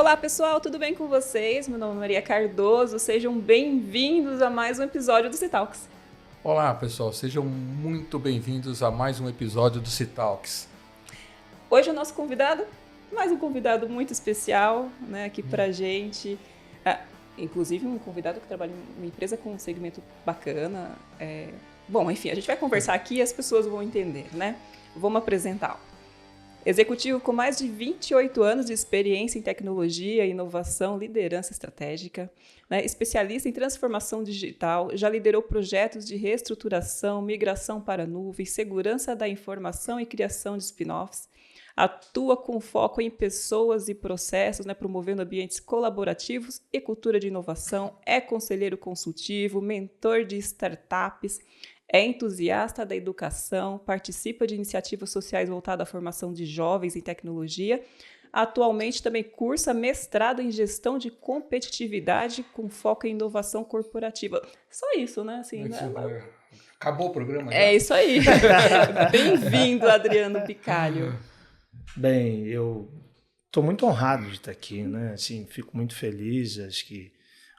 Olá pessoal, tudo bem com vocês? Meu nome é Maria Cardoso, sejam bem-vindos a mais um episódio do Citalks. Olá pessoal, sejam muito bem-vindos a mais um episódio do Citalks. Hoje o nosso convidado, mais um convidado muito especial, né, aqui pra gente. Inclusive um convidado que trabalha em uma empresa com um segmento bacana. Bom, enfim, a gente vai conversar aqui e as pessoas vão entender, né? Vamos apresentá-lo. Executivo com mais de 28 anos de experiência em tecnologia, inovação, liderança estratégica, né? Especialista em transformação digital, já liderou projetos de reestruturação, migração para a nuvem, segurança da informação e criação de spin-offs. Atua com foco em pessoas e processos, né? Promovendo ambientes colaborativos e cultura de inovação, é conselheiro consultivo, mentor de startups, é entusiasta da educação, participa de iniciativas sociais voltadas à formação de jovens em tecnologia. Atualmente também cursa mestrado em gestão de competitividade com foco em inovação corporativa. Só isso, né? Assim, né? Acabou o programa já? É isso aí. Bem-vindo, Adriano Bicalho. Bem, eu estou muito honrado de estar aqui, né? Assim, fico muito feliz, acho que,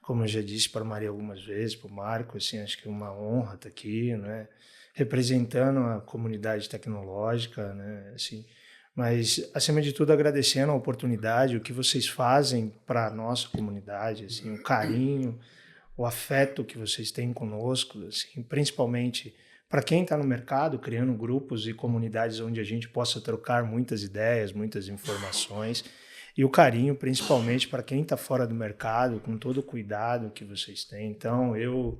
como eu já disse para a Maria algumas vezes, para o Marco, assim, acho que é uma honra estar aqui, né? Representando a comunidade tecnológica, né? Assim, mas, acima de tudo, agradecendo a oportunidade, o que vocês fazem para a nossa comunidade, assim, o carinho, o afeto que vocês têm conosco, assim, principalmente para quem está no mercado, criando grupos e comunidades onde a gente possa trocar muitas ideias, muitas informações, e o carinho principalmente para quem está fora do mercado, com todo o cuidado que vocês têm. Então, eu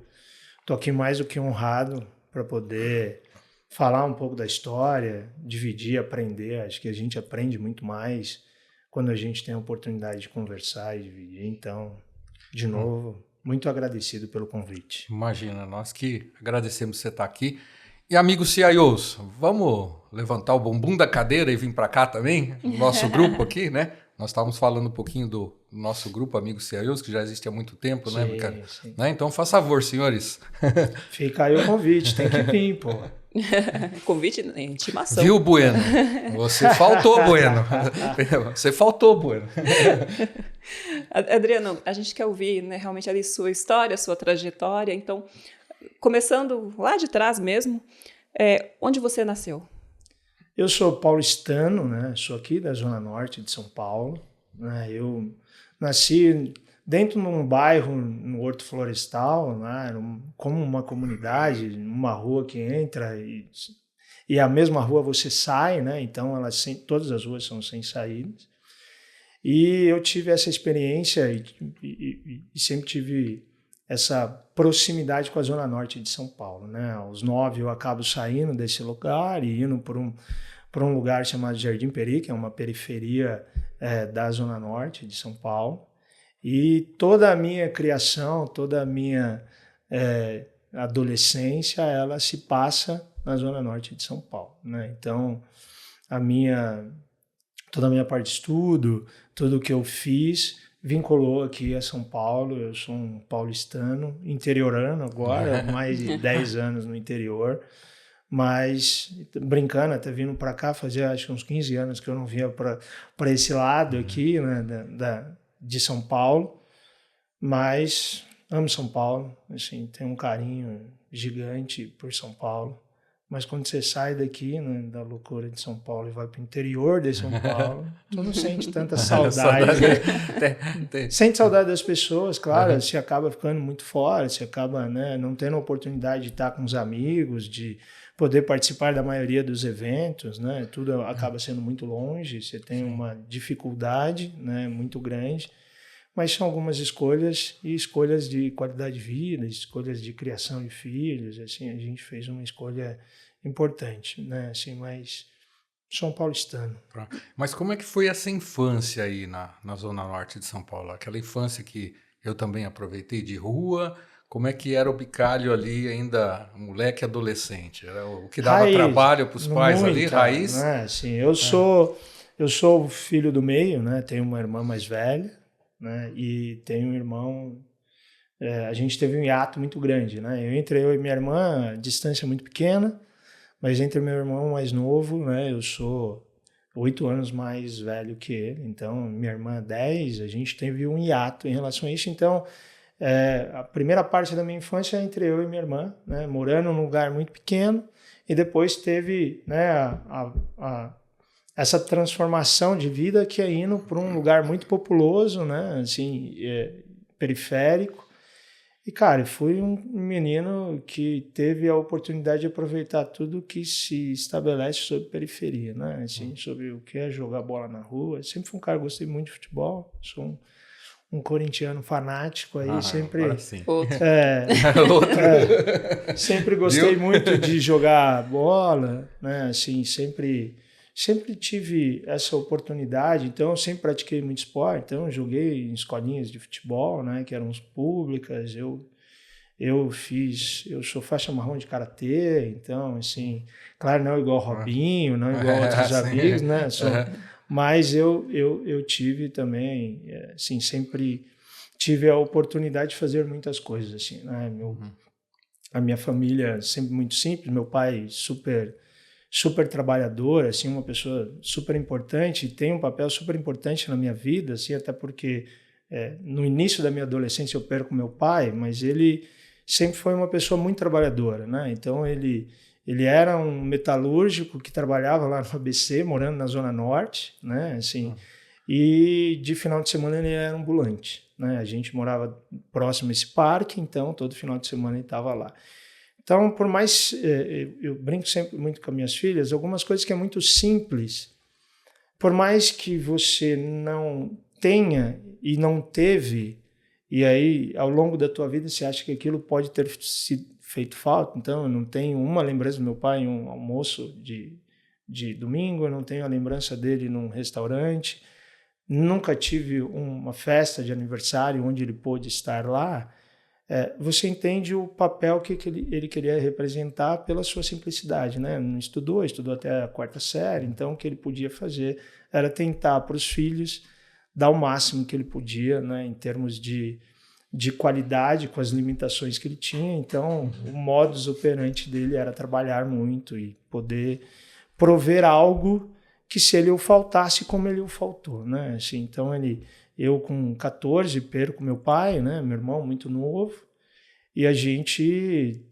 estou aqui mais do que honrado para poder falar um pouco da história, dividir, aprender. Acho que a gente aprende muito mais quando a gente tem a oportunidade de conversar e dividir. Então, de novo, muito agradecido pelo convite. Imagina, nós que agradecemos você estar aqui. E amigos CIOs, vamos levantar o bumbum da cadeira e vir para cá também? O nosso grupo aqui, né? Nós estávamos falando um pouquinho do nosso grupo Amigos CIOs, que já existe há muito tempo, Sim, né, Ricardo? sim. Né? Então, faz favor, senhores. Fica aí o convite, tem que vir, pô. Convite, intimação. Viu, Bueno? Você faltou, Bueno. Você faltou, Bueno. Adriano, a gente quer ouvir, né, realmente ali sua história, sua trajetória. Então, começando lá de trás mesmo, onde você nasceu? Eu sou paulistano, né? Sou aqui da Zona Norte de São Paulo. Né? Eu nasci dentro de um bairro no Horto Florestal, né? Como uma comunidade, uma rua que entra e a mesma rua você sai, né? Então todas as ruas são sem saídas. E eu tive essa experiência e sempre tive essa proximidade com a Zona Norte de São Paulo, né? Aos 9 eu acabo saindo desse lugar e indo por um lugar chamado Jardim Peri, que é uma periferia da Zona Norte de São Paulo. E toda a minha criação, toda a minha adolescência, ela se passa na Zona Norte de São Paulo, né? Então, toda a minha parte de estudo, tudo o que eu fiz vinculou aqui a São Paulo. Eu sou um paulistano, interiorano agora, mais de 10 anos no interior, mas brincando, até vindo para cá, fazia acho que uns 15 anos que eu não vinha para esse lado aqui, né, de São Paulo, mas amo São Paulo, assim, tenho um carinho gigante por São Paulo. Mas quando você sai daqui, né, da loucura de São Paulo e vai para o interior de São Paulo, tu não sente tanta saudade. Né? Sente saudade das pessoas, claro, você acaba ficando muito fora, você acaba, né, não tendo a oportunidade de estar com os amigos, de poder participar da maioria dos eventos, né? Tudo acaba sendo muito longe, você tem uma dificuldade, né, muito grande. Mas são algumas escolhas, e escolhas de qualidade de vida, escolhas de criação de filhos, assim, a gente fez uma escolha importante, né, assim, mas sou um paulistano. Mas como é que foi essa infância aí na Zona Norte de São Paulo? Aquela infância que eu também aproveitei de rua, como é que era o Bicalho ali ainda, moleque adolescente? Era o que dava trabalho para os pais ali, raiz? Né, assim, eu sou o filho do meio, né, tenho uma irmã mais velha, né, e tenho um irmão, a gente teve um hiato muito grande, né, entre eu e minha irmã, a distância é muito pequena, mas entre meu irmão mais novo, né, eu sou 8 anos mais velho que ele. Então, minha irmã 10, a gente teve um hiato em relação a isso. Então, a primeira parte da minha infância é entre eu e minha irmã, né, morando num lugar muito pequeno, e depois teve, né, essa transformação de vida que é indo para um lugar muito populoso, né, assim, periférico. E, cara, fui um menino que teve a oportunidade de aproveitar tudo que se estabelece sobre periferia, né? Assim, sobre o que é jogar bola na rua. Sempre fui um cara que gostei muito de futebol. Sou um corintiano fanático aí, sempre... Agora sim. Outro. Sempre gostei muito de jogar bola, né? Assim, sempre tive essa oportunidade, então eu sempre pratiquei muito esporte, então eu joguei em escolinhas de futebol, né, que eram públicas, eu sou faixa marrom de karatê, então, assim, claro, não igual Robinho, não igual outros amigos, né, mas eu tive também, assim, sempre tive a oportunidade de fazer muitas coisas, assim, né, a minha família sempre muito simples, meu pai super trabalhador, assim, uma pessoa super importante, tem um papel super importante na minha vida, assim, até porque no início da minha adolescência eu perco meu pai, mas ele sempre foi uma pessoa muito trabalhadora, né? Então ele era um metalúrgico que trabalhava lá no ABC, morando na Zona Norte, né? Assim, e de final de semana ele era ambulante, né? A gente morava próximo a esse parque, então todo final de semana ele estava lá. Então, por mais... eu brinco sempre muito com as minhas filhas, algumas coisas que é muito simples, por mais que você não tenha e não teve, e aí, ao longo da tua vida, você acha que aquilo pode ter sido feito falta. Então, eu não tenho uma lembrança do meu pai em um almoço de domingo, eu não tenho a lembrança dele num restaurante, nunca tive uma festa de aniversário onde ele pôde estar lá. Você entende o papel que ele queria representar pela sua simplicidade, né? Não estudou até a 4ª série, então o que ele podia fazer era tentar para os filhos dar o máximo que ele podia, né? Em termos de qualidade, com as limitações que ele tinha. Então, o modus operandi dele era trabalhar muito e poder prover algo que, se ele o faltasse, como ele o faltou, né? Assim, então, eu com 14 perco meu pai, né, meu irmão muito novo, e a gente,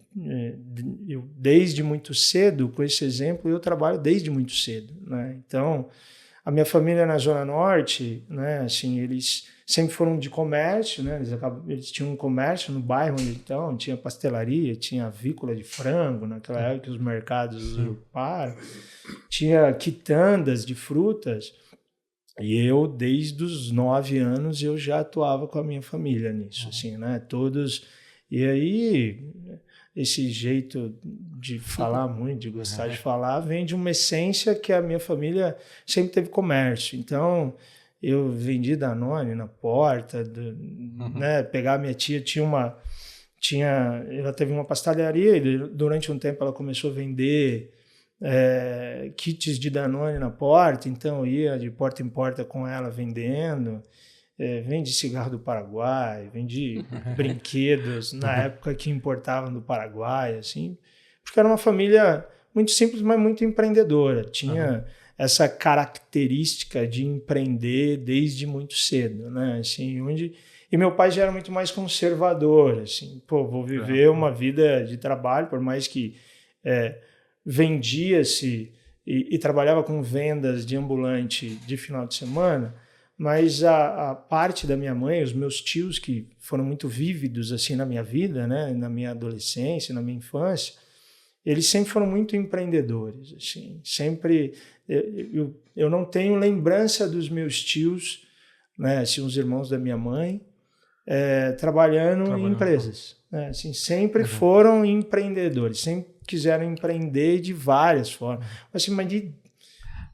eu desde muito cedo, com esse exemplo, eu trabalho desde muito cedo, né? Então, a minha família na Zona Norte, né, assim, eles sempre foram de comércio, né? Eles tinham um comércio no bairro onde então tinha pastelaria, tinha avícola de frango, naquela época que os mercados usurparam, tinha quitandas de frutas. E eu, desde os 9 anos, eu já atuava com a minha família nisso, assim, né? Todos... E aí, esse jeito de falar muito, de gostar de falar, vem de uma essência que a minha família sempre teve comércio. Então, eu vendi Danone na porta, né? Pegar a minha tia, ela teve uma pastelaria e durante um tempo ela começou a vender... kits de Danone na porta, então eu ia de porta em porta com ela vendendo, vendi cigarro do Paraguai, vendi brinquedos na época que importavam do Paraguai, assim, porque era uma família muito simples, mas muito empreendedora, tinha essa característica de empreender desde muito cedo, né, assim, e meu pai já era muito mais conservador, assim, vou viver uma vida de trabalho, por mais que vendia-se e trabalhava com vendas de ambulante de final de semana, mas a parte da minha mãe, os meus tios que foram muito vívidos assim na minha vida, né, na minha adolescência, na minha infância, eles sempre foram muito empreendedores, assim, sempre eu não tenho lembrança dos meus tios, né, assim, os irmãos da minha mãe, trabalhando em empresas, né, assim, sempre foram empreendedores, sempre quiseram empreender de várias formas, assim, mas de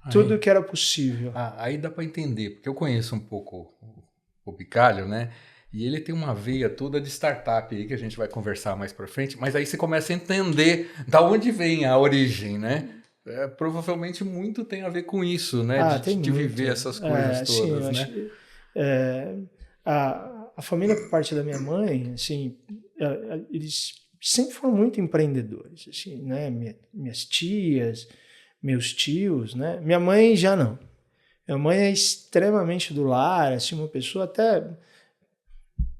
tudo que era possível. Aí dá para entender, porque eu conheço um pouco o Bicalho, né? E ele tem uma veia toda de startup aí que a gente vai conversar mais para frente, mas aí você começa a entender da onde vem a origem, né? Provavelmente muito tem a ver com isso, né? De viver essas coisas todas, sim, né? A família, por parte da minha mãe, assim, eles sempre foram muito empreendedores, assim, né? Minhas tias, meus tios, né? Minha mãe já não. Minha mãe é extremamente do lar, assim, uma pessoa até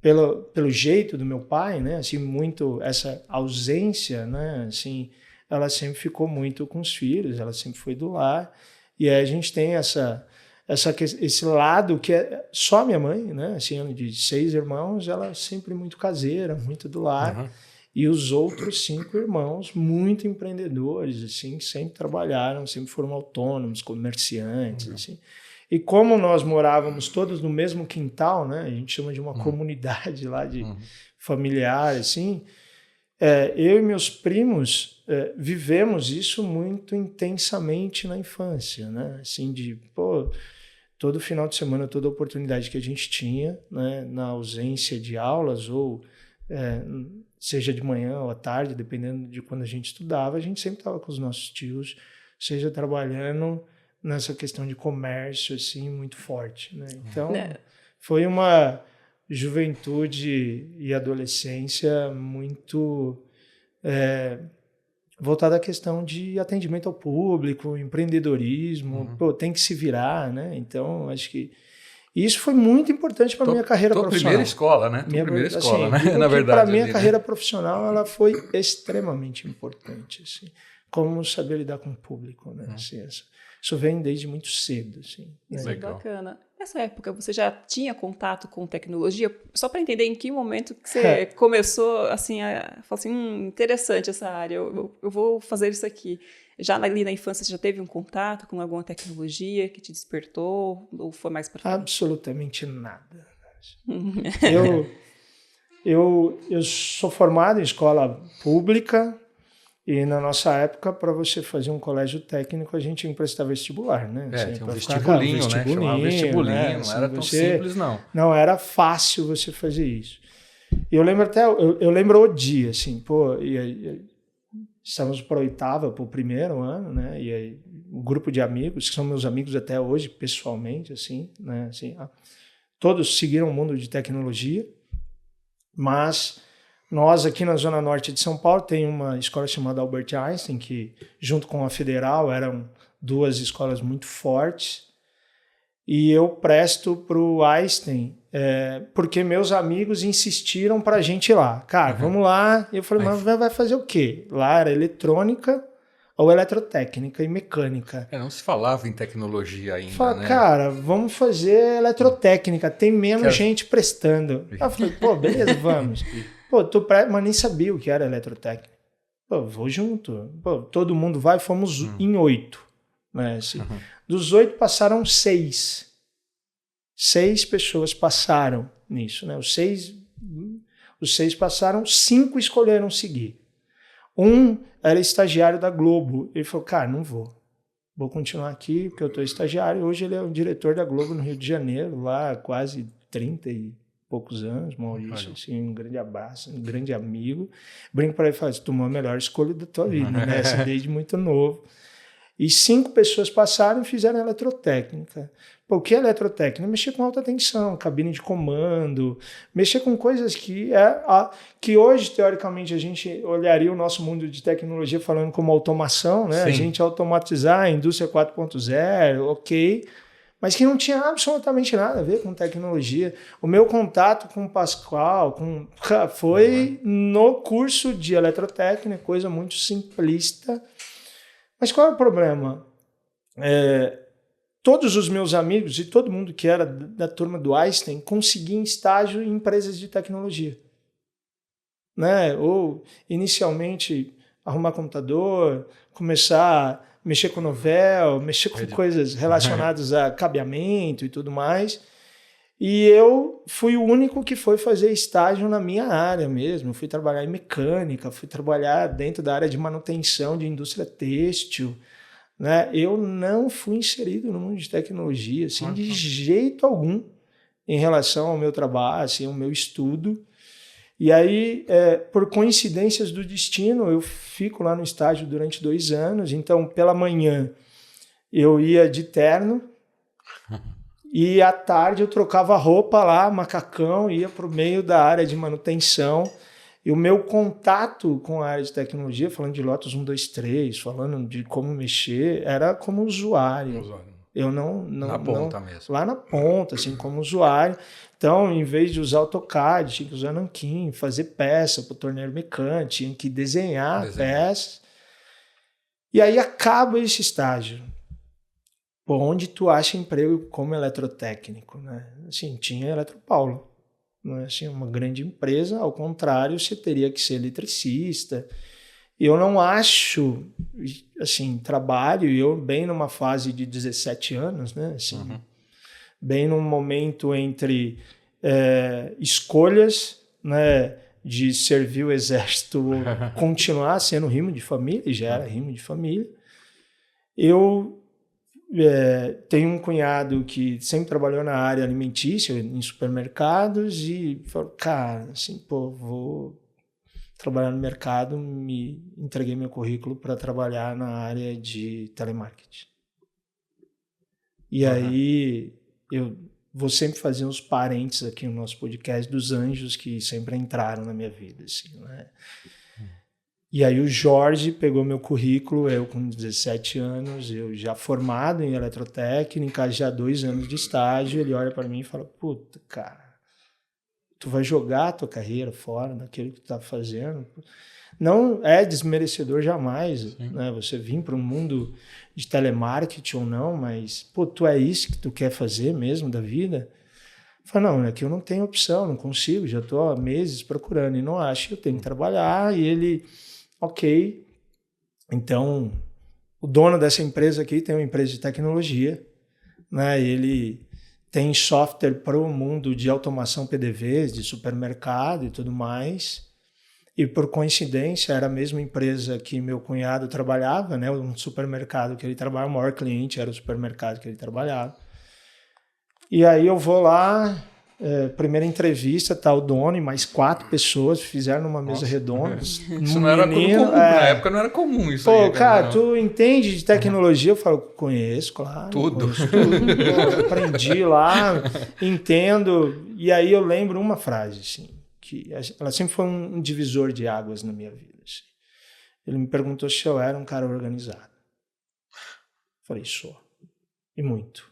pelo jeito do meu pai, né? Assim, muito essa ausência, né? Assim, ela sempre ficou muito com os filhos, ela sempre foi do lar. E aí a gente tem esse lado que é só minha mãe, né? Assim, de 6 irmãos, ela sempre muito caseira, muito do lar. Uhum. E os outros 5 irmãos, muito empreendedores, assim, que sempre trabalharam, sempre foram autônomos, comerciantes, assim. E como nós morávamos todos no mesmo quintal, né? A gente chama de uma comunidade lá de familiar, assim. Eu e meus primos vivemos isso muito intensamente na infância, né? Assim, todo final de semana, toda oportunidade que a gente tinha, né? Na ausência de aulas ou seja de manhã ou à tarde, dependendo de quando a gente estudava, a gente sempre estava com os nossos tios, seja trabalhando nessa questão de comércio, assim, muito forte, né? Então, foi uma juventude e adolescência muito voltada à questão de atendimento ao público, empreendedorismo, tem que se virar, né? Então, acho que isso foi muito importante para a minha carreira profissional. Primeira escola, né? Primeira escola, né? Na verdade. Para a minha carreira profissional, ela foi extremamente importante, assim, como saber lidar com o público, né? Assim, isso vem desde muito cedo, assim. Isso é bacana. Nessa época, você já tinha contato com tecnologia? Só para entender em que momento que você começou, assim, a falar assim, interessante essa área, eu vou fazer isso aqui. Já ali na infância, você já teve um contato com alguma tecnologia que te despertou? Ou foi mais para frente? Absolutamente nada. Eu sou formado em escola pública e na nossa época, para você fazer um colégio técnico, a gente tinha que prestar vestibular, né? Tinha um vestibulinho, né? Chamava vestibulinho, né? Não era tão simples, não. Não era fácil você fazer isso. E eu lembro eu lembro o dia, assim, estávamos para a 8ª, para o 1º ano, né? E aí, um grupo de amigos, que são meus amigos até hoje, pessoalmente, assim, né? Assim, todos seguiram o mundo de tecnologia, mas nós aqui na Zona Norte de São Paulo tem uma escola chamada Albert Einstein, que junto com a Federal eram 2 escolas muito fortes, e eu presto para o Einstein porque meus amigos insistiram para a gente ir lá. Cara, vamos lá. E eu falei, mas vai fazer o quê? Lá era eletrônica ou eletrotécnica e mecânica. Não se falava em tecnologia ainda, né? Cara, vamos fazer eletrotécnica, tem menos gente prestando. Eu falei, beleza, vamos. Mas nem sabia o que era eletrotécnica. Vou junto. Todo mundo vai, fomos em 8. Né, assim. Dos 8 passaram 6. 6 pessoas passaram nisso, né? Os 6 passaram, 5 escolheram seguir. Um era estagiário da Globo. Ele falou, cara, não vou continuar aqui porque eu estou estagiário. Hoje ele é o diretor da Globo no Rio de Janeiro, lá há quase 30 e poucos anos, Maurício, assim, um grande abraço, um grande amigo. Brinco para ele e falo, você tomou a melhor escolha da tua vida, né? Assim, desde muito novo. E 5 pessoas passaram e fizeram eletrotécnica. O que é eletrotécnica? Mexer com alta tensão, cabine de comando, mexer com coisas que hoje, teoricamente, a gente olharia o nosso mundo de tecnologia falando como automação, né? A gente automatizar a indústria 4.0, ok, mas que não tinha absolutamente nada a ver com tecnologia. O meu contato com o Pascoal foi no curso de eletrotécnica, coisa muito simplista. Mas qual é o problema? Todos os meus amigos e todo mundo que era da turma do Einstein conseguia estágio em empresas de tecnologia. Né? Ou, inicialmente, arrumar computador, começar a mexer com novel, mexer com coisas relacionadas a cabeamento e tudo mais. E eu fui o único que foi fazer estágio na minha área mesmo. Fui trabalhar em mecânica, fui trabalhar dentro da área de manutenção de indústria têxtil. Né? Eu não fui inserido no mundo de tecnologia, assim, de jeito algum, em relação ao meu trabalho, assim, ao meu estudo. E aí, por coincidências do destino, eu fico lá no estágio durante 2 anos. Então, pela manhã, eu ia de terno. E à tarde eu trocava roupa lá, macacão, ia para o meio da área de manutenção E o meu contato com a área de tecnologia, falando de Lotus 1, 2, 3, falando de como mexer, era como usuário. Eu na ponta mesmo. Lá na ponta, assim, como usuário. Então, em vez de usar AutoCAD, tinha que usar Nankin, fazer peça para o torneiro mecânico, tinha que desenhar peças. E aí acaba esse estágio. Onde tu acha emprego como eletrotécnico, né? Assim, tinha Eletropaulo. Não é assim, uma grande empresa, ao contrário, você teria que ser eletricista. Eu não acho, assim, trabalho, eu bem numa fase de 17 anos, né? Assim, bem num momento entre escolhas, né? De servir o exército, continuar sendo rimo de família, e já era rimo de família. Eu tenho um cunhado que sempre trabalhou na área alimentícia, em supermercados, e falou, cara, assim, pô, vou trabalhar no mercado, entreguei meu currículo para trabalhar na área de telemarketing. E aí, eu vou sempre fazer uns parênteses aqui no nosso podcast dos anjos que sempre entraram na minha vida, assim, né? E aí o Jorge pegou meu currículo, eu com 17 anos, eu já formado em eletrotécnica, já 2 anos de estágio, ele olha para mim e fala, puta, cara, tu vai jogar a tua carreira fora daquilo que tu tá fazendo? Não é desmerecedor jamais, né? Você vir para um mundo de telemarketing ou não, mas, pô, tu é isso que tu quer fazer mesmo da vida? Eu falo, não, é que eu não tenho opção, não consigo, já estou há meses procurando e não acho, eu tenho que trabalhar. E ele... Ok, então o dono dessa empresa aqui tem uma empresa de tecnologia, né? Ele tem software para o mundo de automação PDVs, de supermercado e tudo mais. E por coincidência era a mesma empresa que meu cunhado trabalhava, né? Um supermercado que ele trabalhava, o maior cliente era o supermercado que ele trabalhava. E aí eu vou lá... primeira entrevista, tá o dono e mais 4 pessoas fizeram numa mesa redonda. Isso não era comum, na época não era comum isso. Pô, aí, cara, tu entende de tecnologia? Eu falo, conheço, claro. Tudo. Conheço tudo. Pô, aprendi lá, entendo. E aí eu lembro uma frase, assim, que ela sempre foi um divisor de águas na minha vida. Assim. Ele me perguntou se eu era um cara organizado. Eu falei, sou. E muito.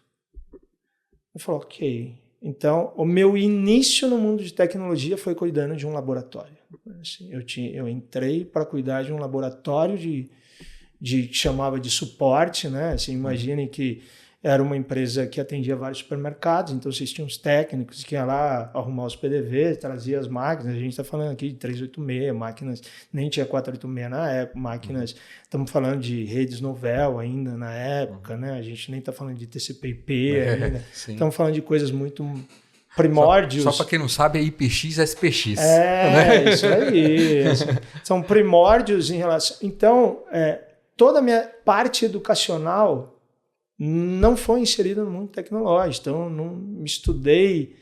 Eu falei, ok. Então, o meu início no mundo de tecnologia foi cuidando de um laboratório. Assim, eu entrei para cuidar de um laboratório que chamava de suporte, né? Assim, imaginem que era uma empresa que atendia vários supermercados, então vocês tinham os técnicos que iam lá arrumar os PDV, trazia as máquinas, a gente está falando aqui de 386, máquinas, nem tinha 486 na época, máquinas, estamos falando de redes Novell ainda na época, né? A gente nem está falando de TCP/IP ainda, estamos falando de coisas muito primórdios. Só para quem não sabe, é IPX, SPX. Né? Isso aí. São primórdios em relação... Então, toda a minha parte educacional não foi inserida no mundo tecnológico, então não estudei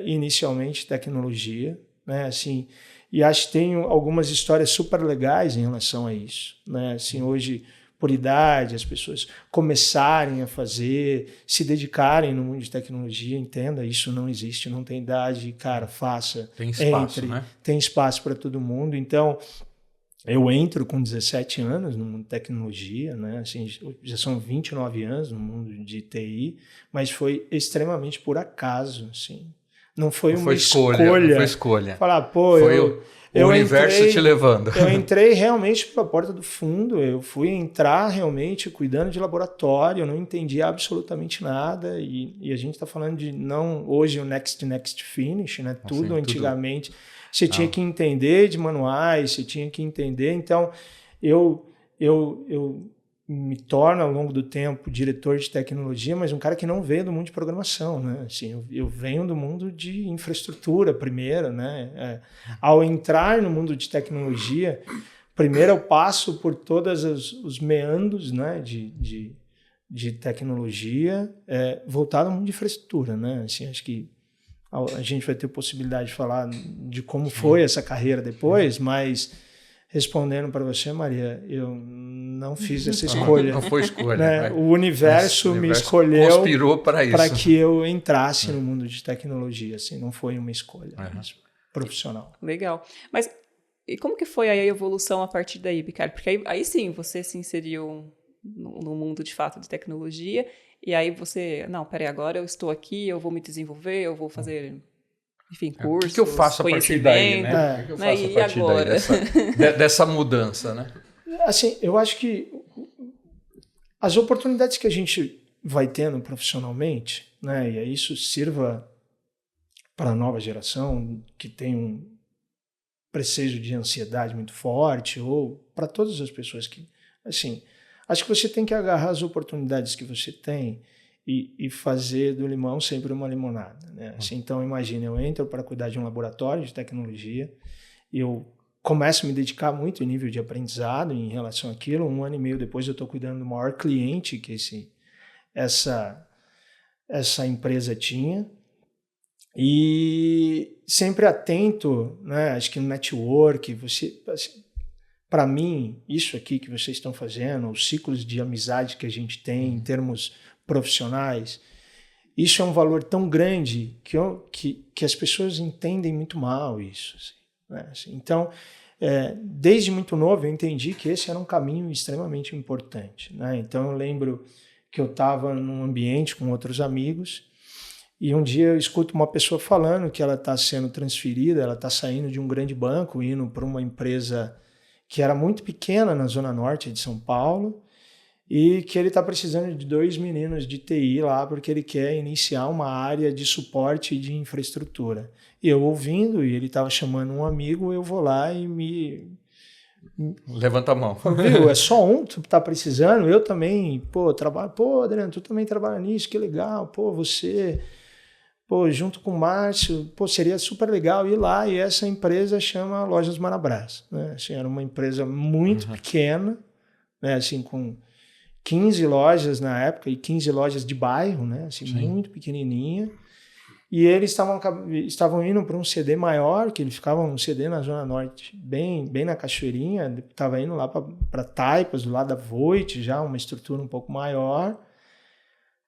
inicialmente tecnologia, né? Assim, e acho que tenho algumas histórias super legais em relação a isso, né? Assim, hoje, por idade, as pessoas começarem a fazer, se dedicarem no mundo de tecnologia, entenda, isso não existe, não tem idade, cara, faça, tem espaço, né? Tem espaço para todo mundo, então... Eu entro com 17 anos no mundo de tecnologia, né? Assim, já são 29 anos no mundo de TI, mas foi extremamente por acaso, assim. Não foi uma escolha. Não foi escolha. Falar, pô, foi o universo te levando. Eu entrei realmente pela porta do fundo, eu fui entrar realmente cuidando de laboratório, eu não entendi absolutamente nada, e a gente está falando de não hoje o next finish, né? Tudo antigamente... Você tinha que entender de manuais, você tinha que entender. Então, eu me torno, ao longo do tempo, diretor de tecnologia, mas um cara que não veio do mundo de programação, né? Assim, eu venho do mundo de infraestrutura primeiro, né? Ao entrar no mundo de tecnologia, primeiro eu passo por todos os meandros, né? de tecnologia voltado ao mundo de infraestrutura, né? Assim, acho que a gente vai ter possibilidade de falar de como foi essa carreira depois, mas respondendo para você, Maria, eu não fiz essa escolha. Não foi escolha. Né? O universo me escolheu conspirou para isso. Para que eu entrasse no mundo de tecnologia. Assim, não foi uma escolha. profissional. Legal. Mas e como que foi aí a evolução a partir daí, Bicalho? Porque aí sim, você se inseriu no mundo de fato de tecnologia, e aí você, não, peraí, agora eu estou aqui, eu vou me desenvolver, eu vou fazer, enfim, O cursos, que eu faço a partir daí, conhecimento, né? O que eu né? faço a E partir daí agora? dessa mudança, né? Assim, eu acho que as oportunidades que a gente vai tendo profissionalmente, né, e isso sirva para a nova geração que tem um preceito de ansiedade muito forte, ou para todas as pessoas que, assim, acho que você tem que agarrar as oportunidades que você tem e fazer do limão sempre uma limonada, né? Assim, então, imagina, eu entro para cuidar de um laboratório de tecnologia, eu começo a me dedicar muito em nível de aprendizado em relação àquilo. 1 ano e meio depois eu estou cuidando do maior cliente que essa empresa tinha. E sempre atento, né? Acho que no network, assim, para mim, isso aqui que vocês estão fazendo, os ciclos de amizade que a gente tem em termos profissionais, isso é um valor tão grande que as pessoas entendem muito mal isso. Assim, né? Assim, então, desde muito novo eu entendi que esse era um caminho extremamente importante, né? Então eu lembro que eu estava num ambiente com outros amigos e um dia eu escuto uma pessoa falando que ela está sendo transferida, ela está saindo de um grande banco, indo para uma empresa que era muito pequena na Zona Norte de São Paulo, e que ele está precisando de 2 meninos de TI lá, porque ele quer iniciar uma área de suporte de infraestrutura. E eu ouvindo, e ele estava chamando um amigo, eu vou lá e Levanta a mão. Viu? É só um que tu tá precisando? Eu também, trabalho. Pô, Adriano, tu também trabalha nisso, que legal. Pô, você... Pô, junto com o Márcio, pô, seria super legal ir lá. E essa empresa chama Lojas Marabras, né? Assim, era uma empresa muito pequena, né? Assim, com 15 lojas na época e 15 lojas de bairro, né? Assim, muito pequenininha. E eles estavam indo para um CD maior, que eles ficavam um CD na Zona Norte, bem na Cachoeirinha, estava indo lá para Taipas, do lado da Voit, já uma estrutura um pouco maior.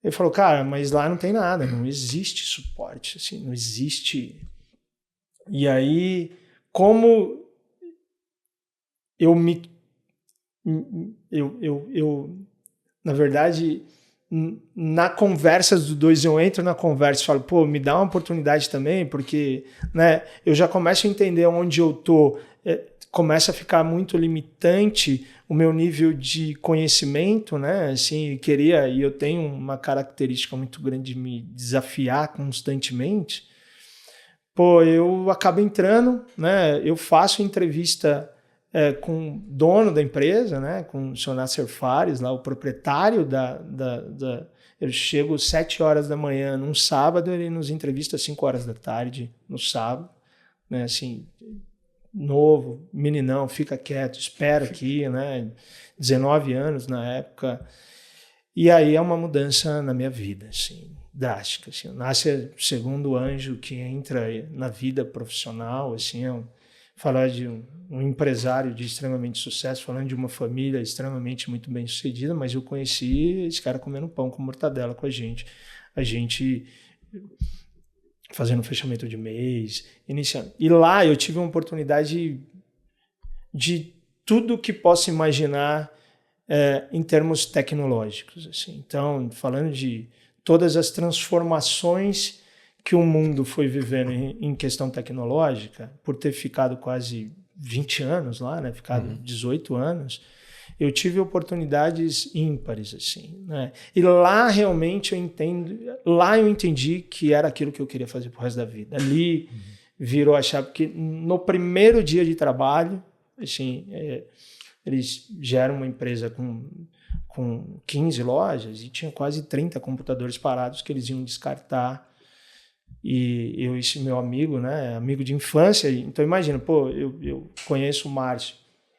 Ele falou, cara, mas lá não tem nada, não existe suporte, assim, não existe. E aí, como na verdade, na conversa dos dois, eu entro na conversa e falo, pô, me dá uma oportunidade também, porque, né, eu já começo a entender onde eu tô, começa a ficar muito limitante o meu nível de conhecimento, né, assim, e eu tenho uma característica muito grande de me desafiar constantemente, pô, eu acabo entrando, né, eu faço entrevista com o dono da empresa, né, com o senhor Nasser Fares, lá, o proprietário eu chego às 7 horas da manhã num sábado, ele nos entrevista às 5 horas da tarde no sábado, né, assim, novo, meninão, fica quieto, espera aqui, né, 19 anos na época, e aí é uma mudança na minha vida, assim, drástica, assim, o Nasser, segundo anjo que entra na vida profissional, assim, falar de um empresário de extremamente sucesso, falando de uma família extremamente muito bem sucedida, mas eu conheci esse cara comendo pão com mortadela com a gente fazendo fechamento de mês, iniciando. E lá eu tive uma oportunidade de tudo que possa imaginar em termos tecnológicos. Assim. Então, falando de todas as transformações que o mundo foi vivendo em questão tecnológica, por ter ficado quase 20 anos lá, né? Ficado 18 anos, eu tive oportunidades ímpares, assim, né? E lá realmente eu entendi que era aquilo que eu queria fazer pro resto da vida. Ali virou a chave, porque no primeiro dia de trabalho, assim, eles geram uma empresa com 15 lojas e tinha quase 30 computadores parados que eles iam descartar. E esse meu amigo, né, amigo de infância, então imagina, pô, eu conheço o Márcio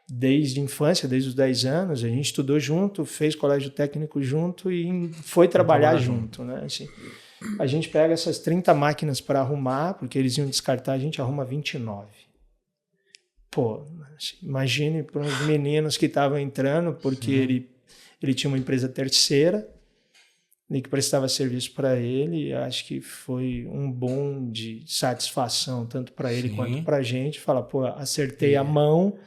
desde a infância, desde os 10 anos, a gente estudou junto, fez colégio técnico junto e foi trabalhar junto, né, assim, a gente pega essas 30 máquinas para arrumar, porque eles iam descartar, a gente arruma 29. Pô, assim, imagine para os meninos que estavam entrando, porque ele tinha uma empresa terceira, e que prestava serviço para ele. Acho que foi um bom de satisfação, tanto para ele quanto para a gente. Falar, pô, acertei a mão,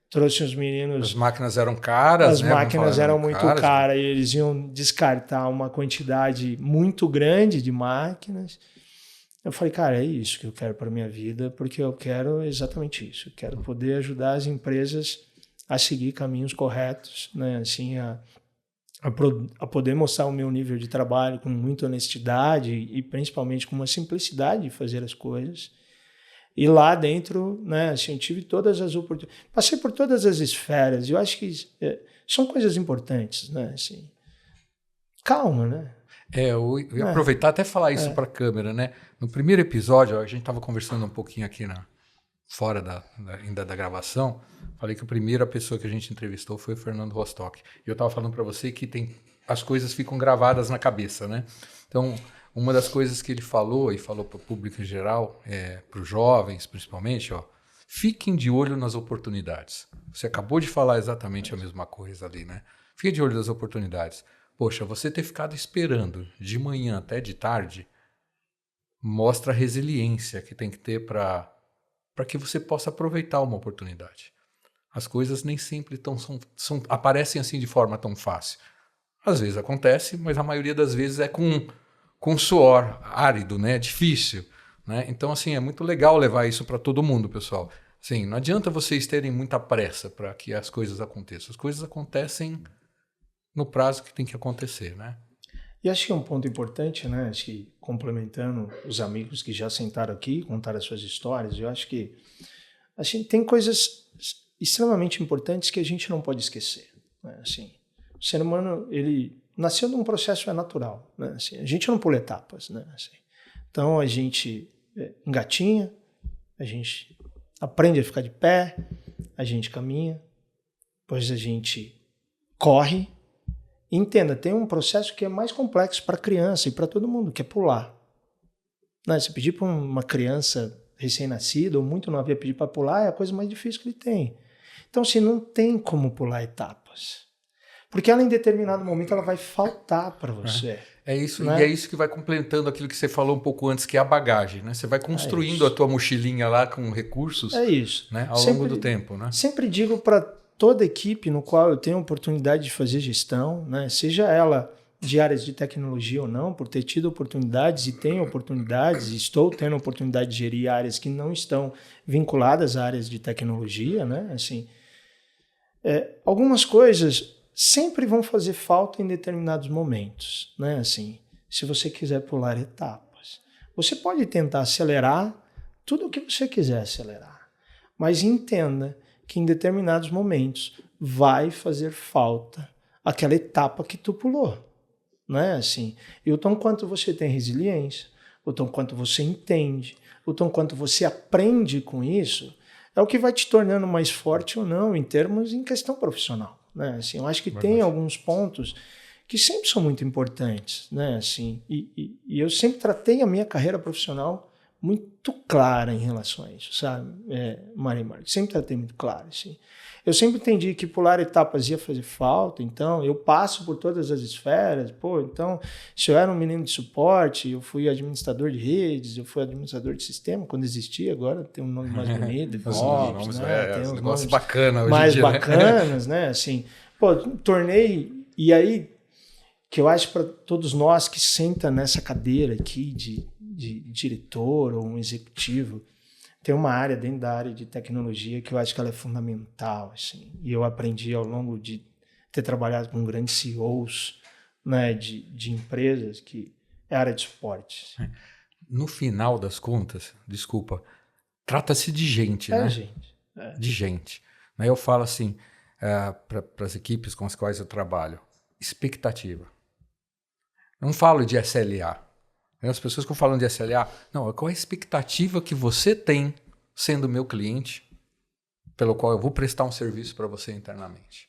trouxe os meninos... As máquinas eram caras, As máquinas eram muito caras e eles iam descartar uma quantidade muito grande de máquinas. Eu falei, cara, é isso que eu quero para minha vida, porque eu quero exatamente isso. Eu quero poder ajudar as empresas a seguir caminhos corretos, né? Assim, a poder mostrar o meu nível de trabalho com muita honestidade e principalmente com uma simplicidade de fazer as coisas. E lá dentro, né, assim, eu tive todas as oportunidades, passei por todas as esferas. Eu acho que são coisas importantes, né? Assim, calma, né? Eu ia aproveitar até falar isso para a câmera, né? No primeiro episódio, a gente estava conversando um pouquinho aqui fora ainda da gravação. Falei que a primeira pessoa que a gente entrevistou foi o Fernando Rostock. E eu estava falando para você que as coisas ficam gravadas na cabeça, né? Então, uma das coisas que ele falou, e falou para o público em geral, para os jovens principalmente, fiquem de olho nas oportunidades. Você acabou de falar exatamente a mesma coisa ali, né? Fique de olho nas oportunidades. Poxa, você ter ficado esperando de manhã até de tarde mostra a resiliência que tem que ter para que você possa aproveitar uma oportunidade. As coisas nem sempre aparecem assim de forma tão fácil. Às vezes acontece, mas a maioria das vezes é com suor árido, né? Difícil, né? Então, assim, é muito legal levar isso para todo mundo, pessoal. Assim, não adianta vocês terem muita pressa para que as coisas aconteçam. As coisas acontecem no prazo que tem que acontecer, né? E acho que é um ponto importante, né? Acho que complementando os amigos que já sentaram aqui, contaram as suas histórias, eu acho que a gente tem coisas extremamente importantes que a gente não pode esquecer, né? Assim, o ser humano, ele nasceu num processo natural, né? Assim, a gente não pula etapas, né? Assim, então a gente engatinha, a gente aprende a ficar de pé, a gente caminha, depois a gente corre. Entenda, tem um processo que é mais complexo para a criança e para todo mundo, que é pular. Né? Se pedir para uma criança recém-nascida ou muito novinha pedir para pular, é a coisa mais difícil que ele tem. Então, assim, não tem como pular etapas. Porque ela, em determinado momento, ela vai faltar para você. É isso, né? E é isso que vai complementando aquilo que você falou um pouco antes, que é a bagagem, né? Você vai construindo a tua mochilinha lá com recursos, né? Ao longo do tempo, né? Sempre digo para toda equipe no qual eu tenho a oportunidade de fazer gestão, né? Seja ela de áreas de tecnologia ou não, por ter tido oportunidades e tenho oportunidades, estou tendo a oportunidade de gerir áreas que não estão vinculadas a áreas de tecnologia, né? Assim, algumas coisas sempre vão fazer falta em determinados momentos, né? Assim, se você quiser pular etapas. Você pode tentar acelerar tudo o que você quiser acelerar, mas entenda que em determinados momentos vai fazer falta aquela etapa que tu pulou, né? Assim, e o tão quanto você tem resiliência, o tão quanto você entende, o tão quanto você aprende com isso, é o que vai te tornando mais forte ou não em questão profissional, né? Assim, eu acho que tem alguns pontos que sempre são muito importantes, né? Assim, e eu sempre tratei a minha carreira profissional muito clara em relação a isso, sabe, Marimar? Sempre tratei muito claro, assim. Eu sempre entendi que pular etapas ia fazer falta, então eu passo por todas as esferas. Pô, então, se eu era um menino de suporte, eu fui administrador de redes, eu fui administrador de sistema, quando existia, agora tem um nome mais bonito, DevOps, né? Tem uns negócios bacanas mais bacanas, né? Assim, pô, tornei, e aí, que eu acho para todos nós que senta nessa cadeira aqui de diretor ou um executivo, tem uma área dentro da área de tecnologia que eu acho que ela é fundamental, assim, e eu aprendi ao longo de ter trabalhado com grandes CEOs, né, de empresas, que é a área de suporte. No final das contas, desculpa, trata-se de gente, né? Gente. De gente. Aí eu falo assim, para as equipes com as quais eu trabalho, expectativa. Não falo de SLA. As pessoas que eu falo de SLA, não, qual é a expectativa que você tem sendo meu cliente, pelo qual eu vou prestar um serviço para você internamente,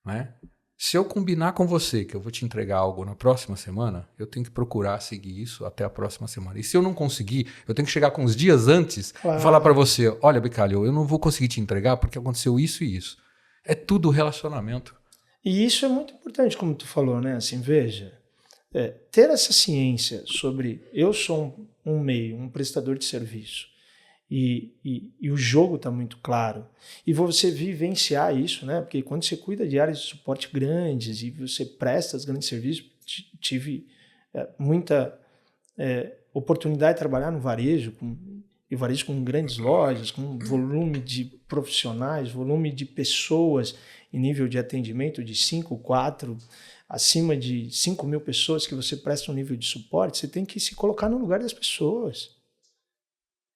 né? Se eu combinar com você que eu vou te entregar algo na próxima semana, eu tenho que procurar seguir isso até a próxima semana. E se eu não conseguir, eu tenho que chegar com uns dias antes e falar para você, olha, Bicalho, eu não vou conseguir te entregar porque aconteceu isso e isso. É tudo relacionamento. E isso é muito importante, como tu falou, né? Assim, veja, ter essa ciência sobre eu sou um meio, um prestador de serviço, e o jogo está muito claro, e você vivenciar isso, né? Porque quando você cuida de áreas de suporte grandes e você presta os grandes serviços, tive muita oportunidade de trabalhar no varejo, e varejo com grandes lojas, com volume de profissionais, volume de pessoas em nível de atendimento de 5, 4, acima de 5 mil pessoas que você presta um nível de suporte, você tem que se colocar no lugar das pessoas.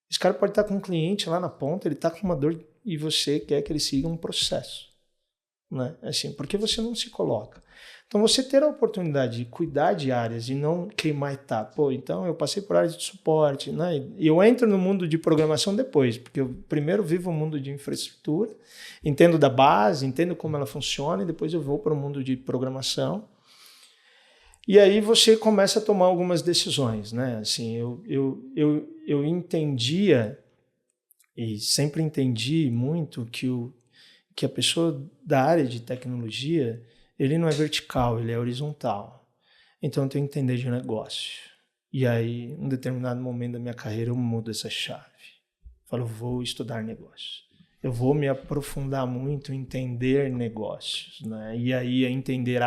Esse cara pode estar com um cliente lá na ponta, ele está com uma dor e você quer que ele siga um processo. Né? Assim, porque você não se coloca. Então, você ter a oportunidade de cuidar de áreas e não queimar etapa. Pô, então eu passei por áreas de suporte, né? E eu entro no mundo de programação depois, porque eu primeiro vivo o mundo de infraestrutura, entendo da base, entendo como ela funciona, e depois eu vou para o mundo de programação. E aí você começa a tomar algumas decisões, né? Assim, eu entendia, e sempre entendi muito, que a pessoa da área de tecnologia, ele não é vertical, ele é horizontal. Então eu tenho que entender de negócio. E aí, em um determinado momento da minha carreira, eu mudo essa chave. Falo, vou estudar negócios. Eu vou me aprofundar muito em entender negócios, né? E aí entender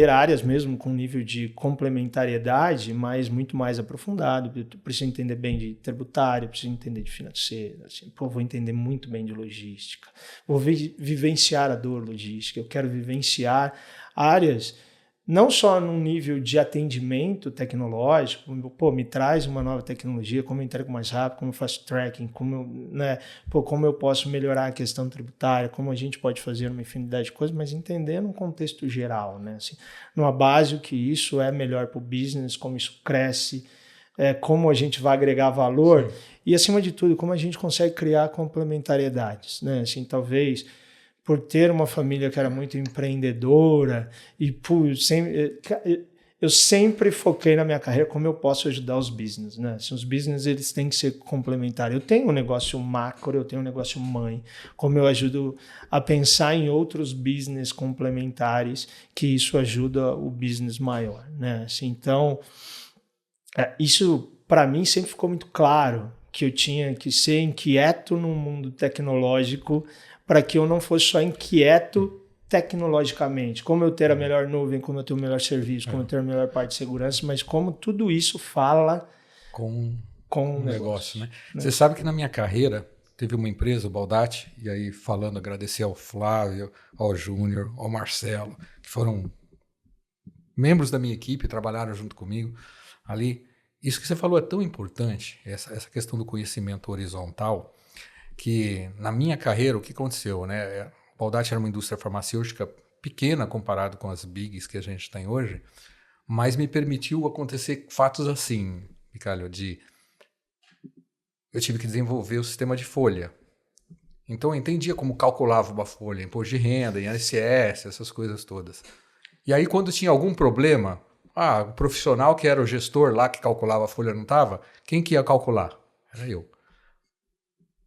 áreas mesmo com nível de complementariedade, mas muito mais aprofundado. Eu preciso entender bem de tributário, preciso entender de financeiro, assim, vou entender muito bem de logística, vou vivenciar a dor logística, eu quero vivenciar áreas não só num nível de atendimento tecnológico, me traz uma nova tecnologia, como eu entrego mais rápido, como eu faço tracking, como eu posso melhorar a questão tributária, como a gente pode fazer uma infinidade de coisas, mas entendendo um contexto geral, né? Assim, numa base o que isso é melhor para o business, como isso cresce, como a gente vai agregar valor. Sim. E, acima de tudo, como a gente consegue criar complementariedades, né? Assim, talvez por ter uma família que era muito empreendedora e eu sempre foquei na minha carreira como eu posso ajudar os business, né? Assim, os business eles têm que ser complementares. Eu tenho um negócio macro, eu tenho um negócio mãe, como eu ajudo a pensar em outros business complementares que isso ajuda o business maior, né? Assim, então, isso para mim sempre ficou muito claro que eu tinha que ser inquieto no mundo tecnológico para que eu não fosse só inquieto tecnologicamente, como eu ter a melhor nuvem, como eu ter o melhor serviço, como eu ter a melhor parte de segurança, mas como tudo isso fala com o negócio, né? Você sabe que na minha carreira teve uma empresa, o Baldatti, e aí falando, agradecer ao Flávio, ao Júnior, ao Marcelo, que foram membros da minha equipe, trabalharam junto comigo ali. Isso que você falou é tão importante, essa questão do conhecimento horizontal, que na minha carreira, o que aconteceu, né? O Baldatti era uma indústria farmacêutica pequena comparado com as bigs que a gente tem hoje, mas me permitiu acontecer fatos assim, Bicalho, eu tive que desenvolver o sistema de folha. Então eu entendia como calculava uma folha, imposto de renda, INSS, essas coisas todas. E aí quando tinha algum problema, o profissional que era o gestor lá que calculava a folha não estava, quem que ia calcular? Era eu.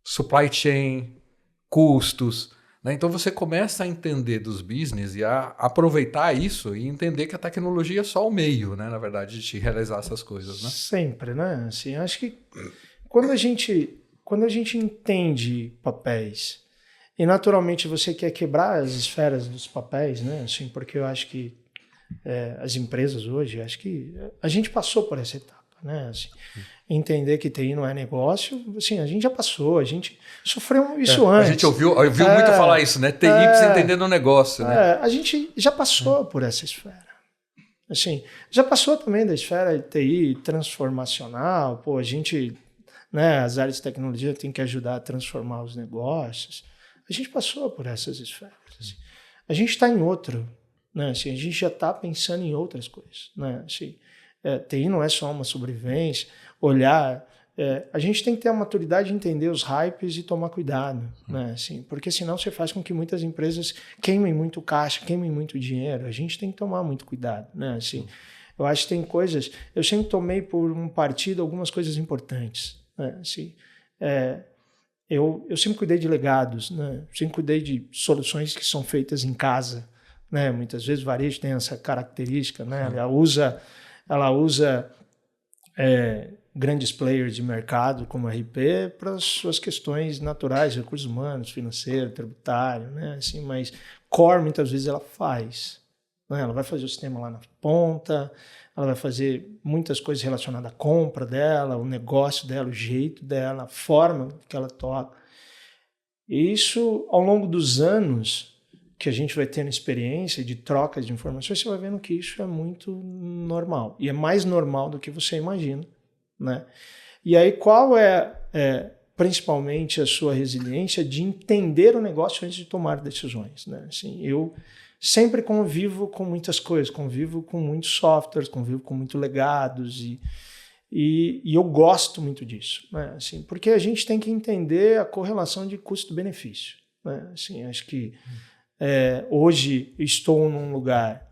Supply chain, custos, né? Então você começa a entender dos business e a aproveitar isso e entender que a tecnologia é só o meio, né? Na verdade, de realizar essas coisas, né? Sempre, né? Assim, acho que quando a gente entende papéis e naturalmente você quer quebrar as esferas dos papéis, né? Assim, porque eu acho que as empresas hoje, acho que a gente passou por essa etapa, né? Assim, entender que TI não é negócio, assim, a gente já passou, a gente sofreu isso antes. A gente ouviu muito falar isso, né? TI precisa entender no negócio, né? A gente já passou por essa esfera. Assim, já passou também da esfera de TI transformacional, a gente, né, as áreas de tecnologia têm que ajudar a transformar os negócios. A gente passou por essas esferas. Assim. A gente está em outro, né? Assim, a gente já está pensando em outras coisas, né? Assim, TI não é só uma sobrevivência, olhar. A gente tem que ter a maturidade de entender os hypes e tomar cuidado, né? Assim, porque senão você faz com que muitas empresas queimem muito caixa, queimem muito dinheiro. A gente tem que tomar muito cuidado, né? Assim, eu acho que tem coisas. Eu sempre tomei por um partido algumas coisas importantes, né? Assim, eu sempre cuidei de legados, né? Sempre cuidei de soluções que são feitas em casa, né? Muitas vezes o varejo tem essa característica, né? Ela usa grandes players de mercado como a RP para as suas questões naturais, recursos humanos, financeiro, tributário, né? Assim, mas core muitas vezes ela faz, né? Ela vai fazer o sistema lá na ponta, ela vai fazer muitas coisas relacionadas à compra dela, o negócio dela, o jeito dela, a forma que ela toca. E isso, ao longo dos anos que a gente vai tendo experiência de trocas de informações, você vai vendo que isso é muito normal. E é mais normal do que você imagina, né? E aí, qual é principalmente a sua resiliência de entender o negócio antes de tomar decisões, né? Assim, eu sempre convivo com muitas coisas, convivo com muitos softwares, convivo com muitos legados e eu gosto muito disso, né? Assim, porque a gente tem que entender a correlação de custo-benefício, né? Assim, acho que hoje estou num lugar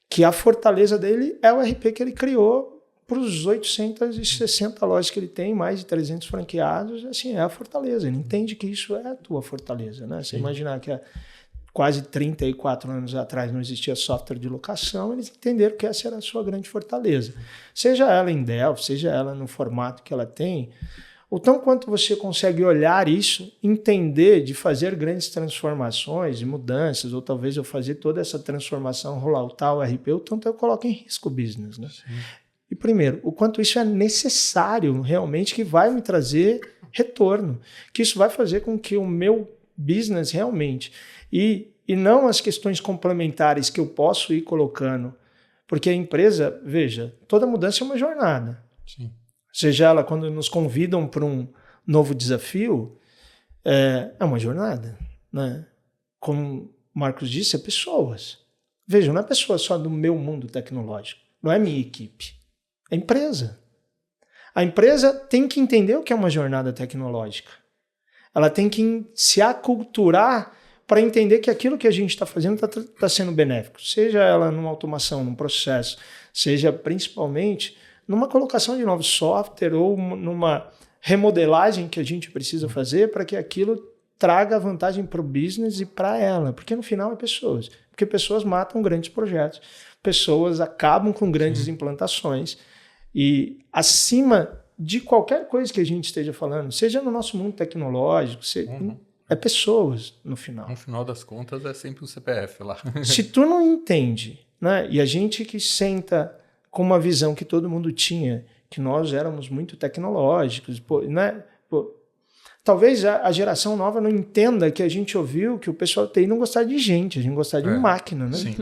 que a fortaleza dele é o RP que ele criou para os 860 lojas que ele tem, mais de 300 franqueados, assim, é a fortaleza. Ele entende que isso é a tua fortaleza, né? Você imaginar que quase 34 anos atrás não existia software de locação, eles entenderam que essa era a sua grande fortaleza. Seja ela em Delphi, seja ela no formato que ela tem, o tanto quanto você consegue olhar isso, entender de fazer grandes transformações e mudanças, ou talvez eu fazer toda essa transformação, rolar o tal RP, o tanto eu coloco em risco o business, né? Sim. E primeiro, o quanto isso é necessário realmente, que vai me trazer retorno, que isso vai fazer com que o meu business realmente, e não as questões complementares que eu posso ir colocando, porque a empresa, veja, toda mudança é uma jornada. Sim. Seja ela quando nos convidam para um novo desafio, é uma jornada, né? Como o Marcos disse, é pessoas. Veja, não é pessoa só do meu mundo tecnológico, não é minha equipe. É empresa. A empresa tem que entender o que é uma jornada tecnológica. Ela tem que se aculturar para entender que aquilo que a gente está fazendo está sendo benéfico. Seja ela numa automação, num processo, seja principalmente numa colocação de novo software ou numa remodelagem que a gente precisa fazer para que aquilo traga vantagem para o business e para ela. Porque no final é pessoas. Porque pessoas matam grandes projetos. Pessoas acabam com grandes implantações. E acima de qualquer coisa que a gente esteja falando, seja no nosso mundo tecnológico, é pessoas no final. No final das contas é sempre o CPF lá. Se tu não entende, né? E a gente que senta com uma visão que todo mundo tinha, que nós éramos muito tecnológicos, né? Talvez a geração nova não entenda que a gente ouviu que o pessoal TI não gostava de gente, a gente gostava de máquina, né? Sim.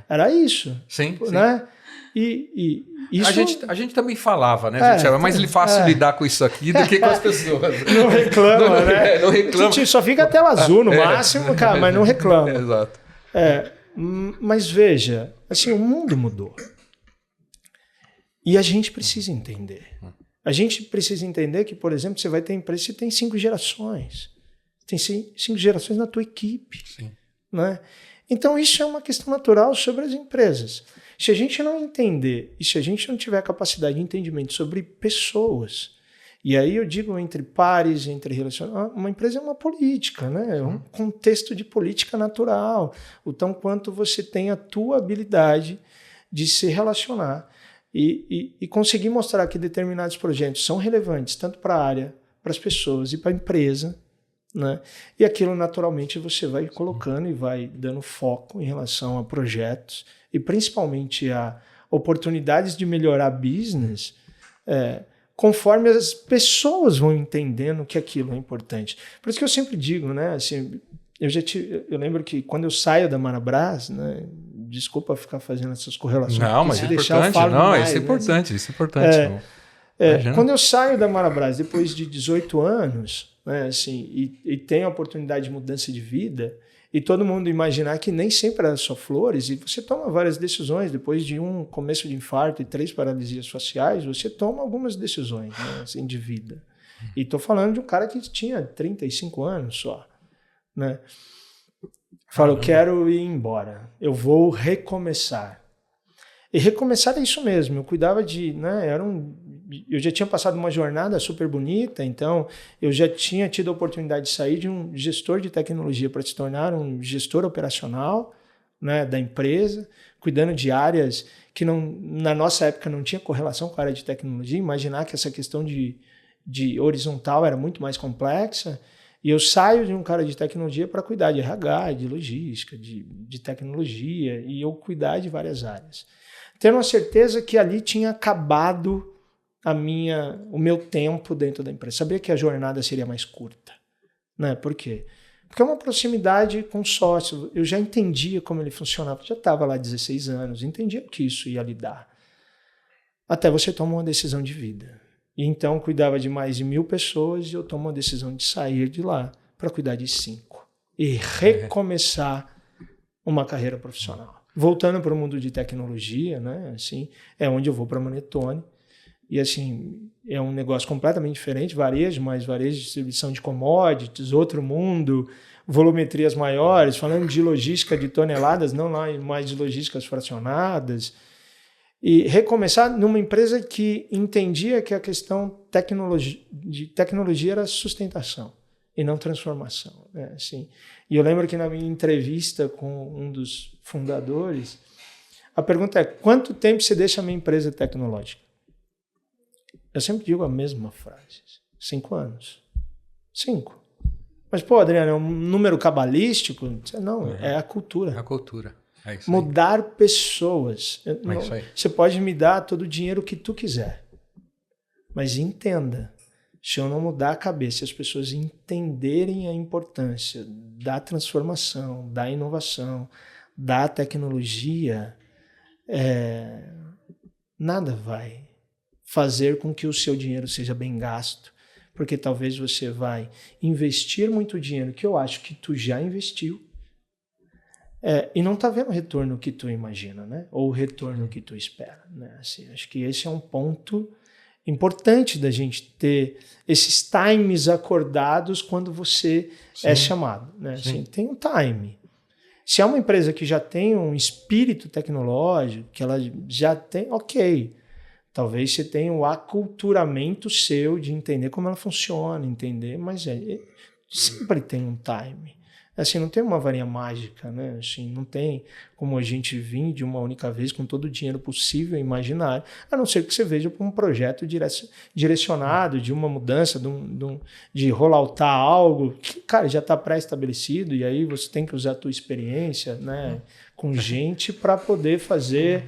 Era isso. Sim, né? Sim. E isso... a gente também falava, né? É mais fácil lidar com isso aqui do que com as pessoas. Não reclama, né? Não reclama. Só fica a tela azul no máximo, cara, mas não reclama. Exato. Mas veja, assim, o mundo mudou. E a gente precisa entender. A gente precisa entender que, por exemplo, você vai ter empresa que tem 5 gerações. Tem 5 gerações na tua equipe. Sim. Né? Então, isso é uma questão natural sobre as empresas. Se a gente não entender e se a gente não tiver capacidade de entendimento sobre pessoas, e aí eu digo entre pares, entre relacionamentos, uma empresa é uma política, né? É um contexto de política natural, o tão quanto você tem a tua habilidade de se relacionar e conseguir mostrar que determinados projetos são relevantes tanto para a área, para as pessoas e para a empresa, né? E aquilo naturalmente você vai colocando e vai dando foco em relação a projetos e principalmente a oportunidades de melhorar business, conforme as pessoas vão entendendo que aquilo é importante. Por isso que eu sempre digo, né? Assim, eu lembro que quando eu saio da Marabras, né? Desculpa ficar fazendo essas correlações. Não, mas é importante. Isso é importante, isso é importante. Quando eu saio da Marabras depois de 18 anos, né, assim, e tenho a oportunidade de mudança de vida, e todo mundo imaginar que nem sempre era só flores, e você toma várias decisões, depois de um começo de infarto e 3 paralisias faciais, você toma algumas decisões, né, assim, de vida. E estou falando de um cara que tinha 35 anos só. Né? Fala, eu quero ir embora, eu vou recomeçar. E recomeçar é isso mesmo, eu cuidava de... Né, eu já tinha passado uma jornada super bonita, então eu já tinha tido a oportunidade de sair de um gestor de tecnologia para se tornar um gestor operacional, né, da empresa, cuidando de áreas que na nossa época não tinha correlação com a área de tecnologia. Imaginar que essa questão de horizontal era muito mais complexa. E eu saio de um cara de tecnologia para cuidar de RH, de logística, de tecnologia, e eu cuidar de várias áreas. Tendo a certeza que ali tinha acabado o meu tempo dentro da empresa. Sabia que a jornada seria mais curta. Né? Por quê? Porque é uma proximidade com o sócio. Eu já entendia como ele funcionava. Já estava lá há 16 anos. Entendia o que isso ia lidar. Até você toma uma decisão de vida. E então cuidava de mais de 1.000 pessoas e eu tomo uma decisão de sair de lá para cuidar de 5. E recomeçar uma carreira profissional. Voltando para o mundo de tecnologia, né? Assim, é onde eu vou para a Manetone. E assim, é um negócio completamente diferente, varejo, mas varejo de distribuição de commodities, outro mundo, volumetrias maiores, falando de logística de toneladas, não mais de logísticas fracionadas. E recomeçar numa empresa que entendia que a questão de tecnologia era sustentação e não transformação. Né? Assim, e eu lembro que na minha entrevista com um dos fundadores, a pergunta é: quanto tempo você deixa a minha empresa tecnológica? Eu sempre digo a mesma frase. 5 anos. 5. Mas, pô, Adriano, é um número cabalístico? Não, é a cultura. É a cultura. É isso mudar pessoas. É isso aí. Você pode me dar todo o dinheiro que tu quiser. Mas entenda, se eu não mudar a cabeça, as pessoas entenderem a importância da transformação, da inovação, da tecnologia, nada vai fazer com que o seu dinheiro seja bem gasto, porque talvez você vai investir muito dinheiro que eu acho que tu já investiu e não está vendo o retorno que tu imagina, né? Ou o retorno que tu espera. Né? Assim, acho que esse é um ponto importante da gente ter esses times acordados quando você é chamado. Né? Assim, tem um time. Se é uma empresa que já tem um espírito tecnológico, que ela já tem, ok. Talvez você tenha o aculturamento seu de entender como ela funciona, mas sempre tem um time. Assim, não tem uma varinha mágica, né? Assim, não tem como a gente vir de uma única vez com todo o dinheiro possível e imaginário, a não ser que você veja para um projeto direcionado, de uma mudança, de rolloutar algo que, cara, já está pré-estabelecido, e aí você tem que usar a tua experiência, né, com gente para poder fazer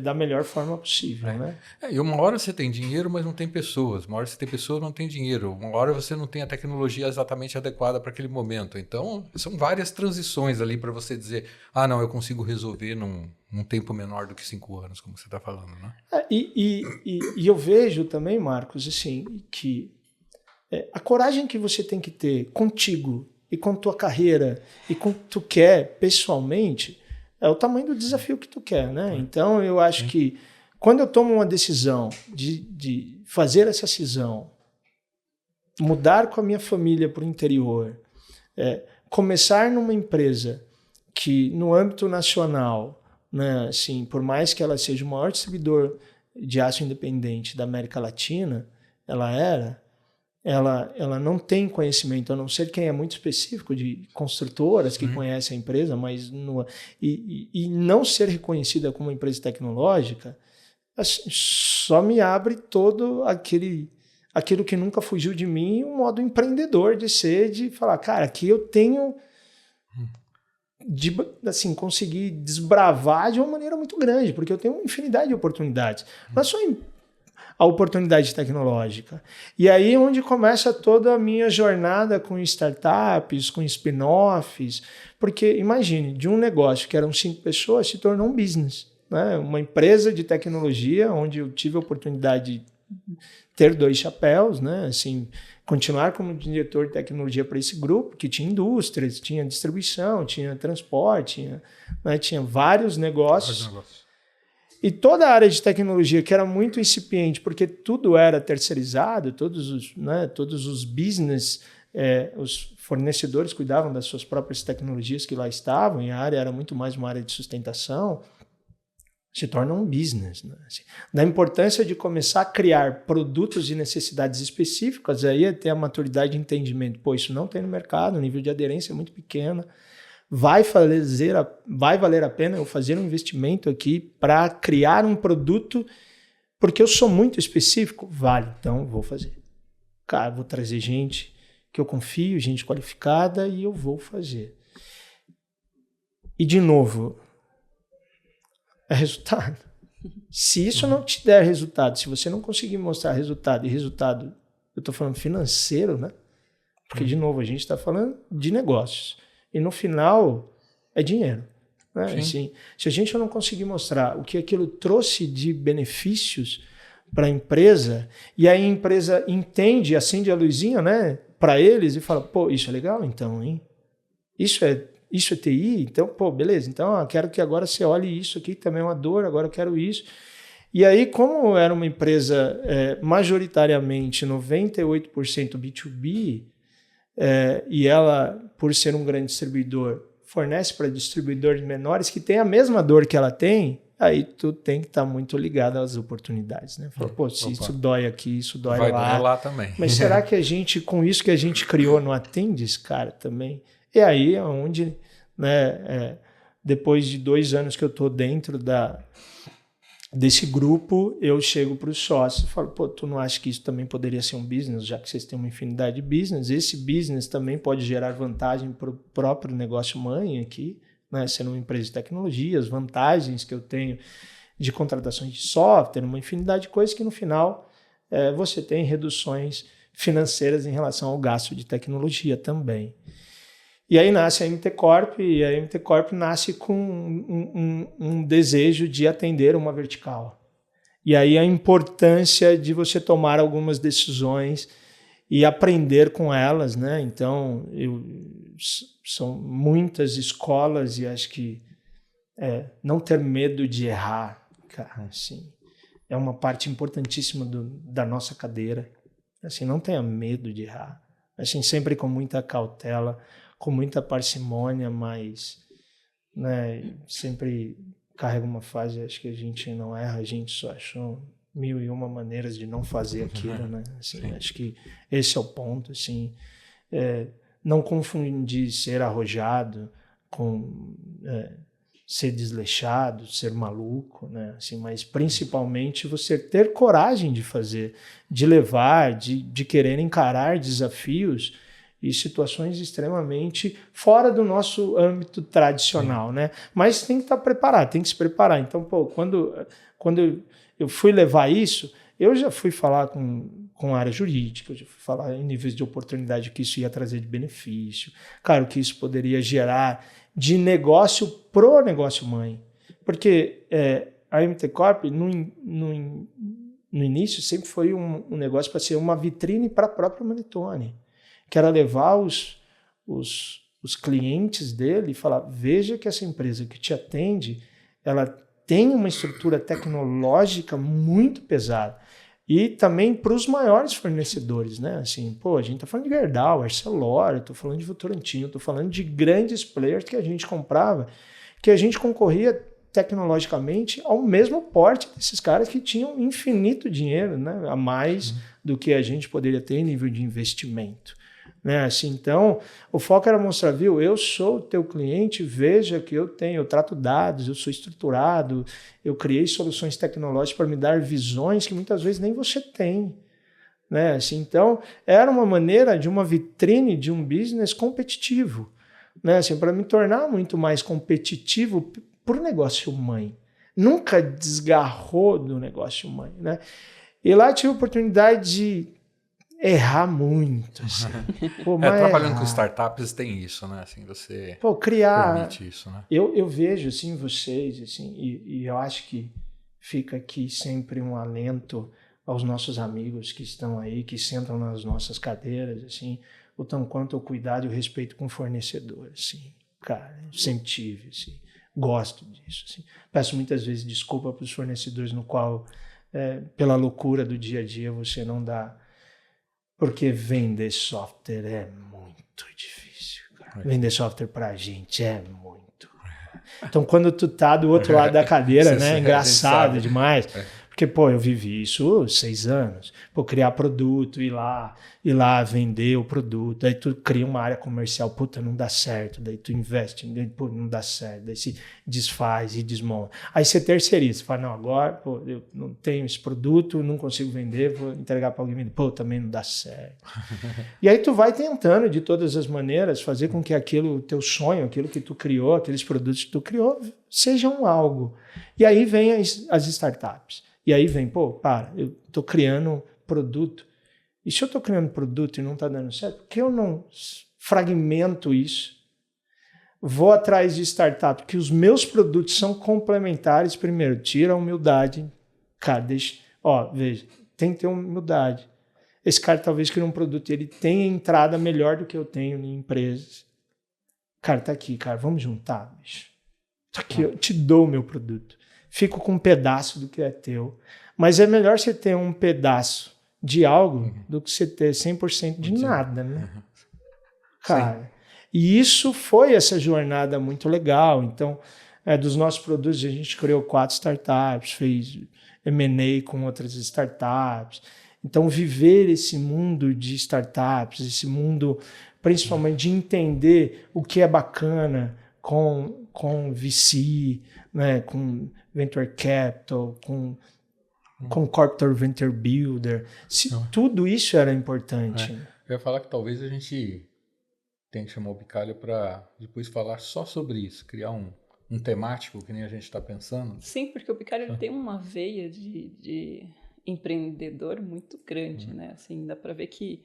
da melhor forma possível. Né? E uma hora você tem dinheiro, mas não tem pessoas. Uma hora você tem pessoas, não tem dinheiro. Uma hora você não tem a tecnologia exatamente adequada para aquele momento. Então, são várias transições ali para você dizer, não, eu consigo resolver num tempo menor do que 5 anos, como você está falando. Né? E eu vejo também, Marcos, assim, que a coragem que você tem que ter contigo e com tua carreira e com o que tu quer pessoalmente é o tamanho do desafio que tu quer, né? Então, eu acho que quando eu tomo uma decisão de fazer essa cisão, mudar com a minha família para o interior, começar numa empresa que, no âmbito nacional, né, assim, por mais que ela seja o maior distribuidor de aço independente da América Latina, ela não tem conhecimento, a não ser quem é muito específico de construtoras que conhecem a empresa, mas e não ser reconhecida como uma empresa tecnológica, assim, só me abre todo aquilo que nunca fugiu de mim, um modo empreendedor de falar, cara, aqui eu tenho de assim, conseguir desbravar de uma maneira muito grande, porque eu tenho uma infinidade de oportunidades. Não é só a oportunidade tecnológica. E aí é onde começa toda a minha jornada com startups, com spin-offs, porque imagine, de um negócio que eram 5 pessoas, se tornou um business, né? Uma empresa de tecnologia, onde eu tive a oportunidade de ter 2 chapéus, né? Assim, continuar como diretor de tecnologia para esse grupo, que tinha indústrias, tinha distribuição, tinha transporte, tinha vários negócios. E toda a área de tecnologia, que era muito incipiente, porque tudo era terceirizado, todos os business, os fornecedores cuidavam das suas próprias tecnologias que lá estavam, e a área era muito mais uma área de sustentação, se torna um business. Né? Assim, da importância de começar a criar produtos de necessidades específicas, aí é ter a maturidade de entendimento. Pô, isso não tem no mercado, o nível de aderência é muito pequeno, vai valer a pena eu fazer um investimento aqui para criar um produto, porque eu sou muito específico? Vale, então vou fazer. Cara, vou trazer gente que eu confio, gente qualificada, e eu vou fazer. E, de novo, é resultado. Se isso não te der resultado, se você não conseguir mostrar resultado, e resultado, eu estou falando financeiro, né? Porque, de novo, a gente está falando de negócios. E no final, é dinheiro. Né? Assim, se a gente não conseguir mostrar o que aquilo trouxe de benefícios para a empresa, e aí a empresa entende, acende a luzinha, né, para eles e fala, pô, isso é legal então, hein? Isso é TI? Então, pô, beleza. Então, quero que agora você olhe isso aqui, também é uma dor, agora eu quero isso. E aí, como era uma empresa majoritariamente 98% B2B, e ela, por ser um grande distribuidor, fornece para distribuidores menores que têm a mesma dor que ela tem, aí tu tem que estar muito ligado às oportunidades, né? Fala, pô, se isso dói aqui, isso dói lá. Vai doer lá também. Mas será que a gente, com isso que a gente criou, não atende esse cara também? E aí é onde, né, depois de 2 anos que eu estou dentro desse grupo, eu chego para os sócios e falo, pô, tu não acha que isso também poderia ser um business, já que vocês têm uma infinidade de business? Esse business também pode gerar vantagem para o próprio negócio mãe aqui, né, sendo uma empresa de tecnologia, as vantagens que eu tenho de contratações de software, uma infinidade de coisas que no final você tem reduções financeiras em relação ao gasto de tecnologia também. E aí nasce a MT Corp, e a MT Corp nasce com um desejo de atender uma vertical. E aí a importância de você tomar algumas decisões e aprender com elas, né? Então, são muitas escolas e acho que não ter medo de errar, cara, assim, é uma parte importantíssima da nossa cadeira. Assim, não tenha medo de errar. Assim, sempre com muita cautela, com muita parcimônia, mas, né, sempre carrega uma fase, acho que a gente não erra, a gente só achou 1001 maneiras de não fazer aquilo, né? Assim, acho que esse é o ponto, assim, não confundir ser arrojado com ser desleixado, ser maluco, né? Assim, mas principalmente você ter coragem de fazer, de levar, de querer encarar desafios e situações extremamente fora do nosso âmbito tradicional, né? Mas tem que estar preparado, tem que se preparar. Então, pô, quando eu fui levar isso, eu já fui falar com a área jurídica, eu já fui falar em níveis de oportunidade que isso ia trazer de benefício, claro que isso poderia gerar de negócio pro negócio mãe. Porque a MT Corp, no início, sempre foi um negócio para ser uma vitrine para a própria Manitone, que era levar os clientes dele e falar, veja que essa empresa que te atende, ela tem uma estrutura tecnológica muito pesada. E também para os maiores fornecedores, né? Assim, pô, a gente está falando de Gerdau, Arcelor, estou falando de Votorantim, estou falando de grandes players que a gente comprava, que a gente concorria tecnologicamente ao mesmo porte desses caras que tinham infinito dinheiro, né? A mais do que a gente poderia ter em nível de investimento. Né? Assim, então, o foco era mostrar, viu, eu sou o teu cliente, veja que eu trato dados, eu sou estruturado, eu criei soluções tecnológicas para me dar visões que muitas vezes nem você tem. Né? Assim, então, era uma maneira de uma vitrine de um business competitivo, né? Assim, para me tornar muito mais competitivo por negócio mãe. Nunca desgarrou do negócio mãe. Né? E lá tive a oportunidade de errar muito, assim. Pô, trabalhando com startups tem isso, né? Assim, você criar, permite isso, né? Eu vejo, assim, vocês, assim, e eu acho que fica aqui sempre um alento aos nossos amigos que estão aí, que sentam nas nossas cadeiras, assim, o tanto quanto o cuidado e o respeito com o fornecedor, assim. Cara, eu sempre tive, assim, gosto disso, assim. Peço muitas vezes desculpa para os fornecedores no qual, pela loucura do dia a dia, você não dá. Porque vender software é muito difícil, cara. Vender software pra gente é muito. Então, quando tu tá do outro lado da cadeira, né? É engraçado demais. Porque Porque, pô, eu vivi isso 6 anos. Pô, criar produto, ir lá vender o produto. Aí tu cria uma área comercial, puta, não dá certo. Daí tu investe, pô, não dá certo. Daí se desfaz e desmonta. Aí você terceiriza, você fala, não, agora, pô, eu não tenho esse produto, não consigo vender, vou entregar para alguém vender. Pô, também não dá certo. E aí tu vai tentando, de todas as maneiras, fazer com que aquilo, teu sonho, aquilo que tu criou, aqueles produtos que tu criou, sejam algo. E aí vem as startups. E aí vem, pô, eu tô criando produto. E se eu tô criando produto e não tá dando certo, por que eu não fragmento isso? Vou atrás de startup, que os meus produtos são complementares. Primeiro, tira a humildade. Cara, veja, tem que ter humildade. Esse cara talvez crie um produto e ele tenha entrada melhor do que eu tenho em empresas. Cara, tá aqui, cara, vamos juntar, bicho. Tá aqui, eu te dou o meu produto. Fico com um pedaço do que é teu. Mas é melhor você ter um pedaço de algo do que você ter 100% de nada, né? Cara, sim. E isso foi essa jornada muito legal. Então, dos nossos produtos, a gente criou 4 startups, fez M&A com outras startups. Então, viver esse mundo de startups, esse mundo, principalmente, de entender o que é bacana com VC, né, com Venture Capital, com Corporate Venture Builder. Tudo isso era importante. Eu ia falar que talvez a gente tenha que chamar o Bicalho para depois falar só sobre isso, criar um temático que nem a gente está pensando. Sim, porque o Bicalho ele tem uma veia de empreendedor muito grande, né? Assim, dá para ver que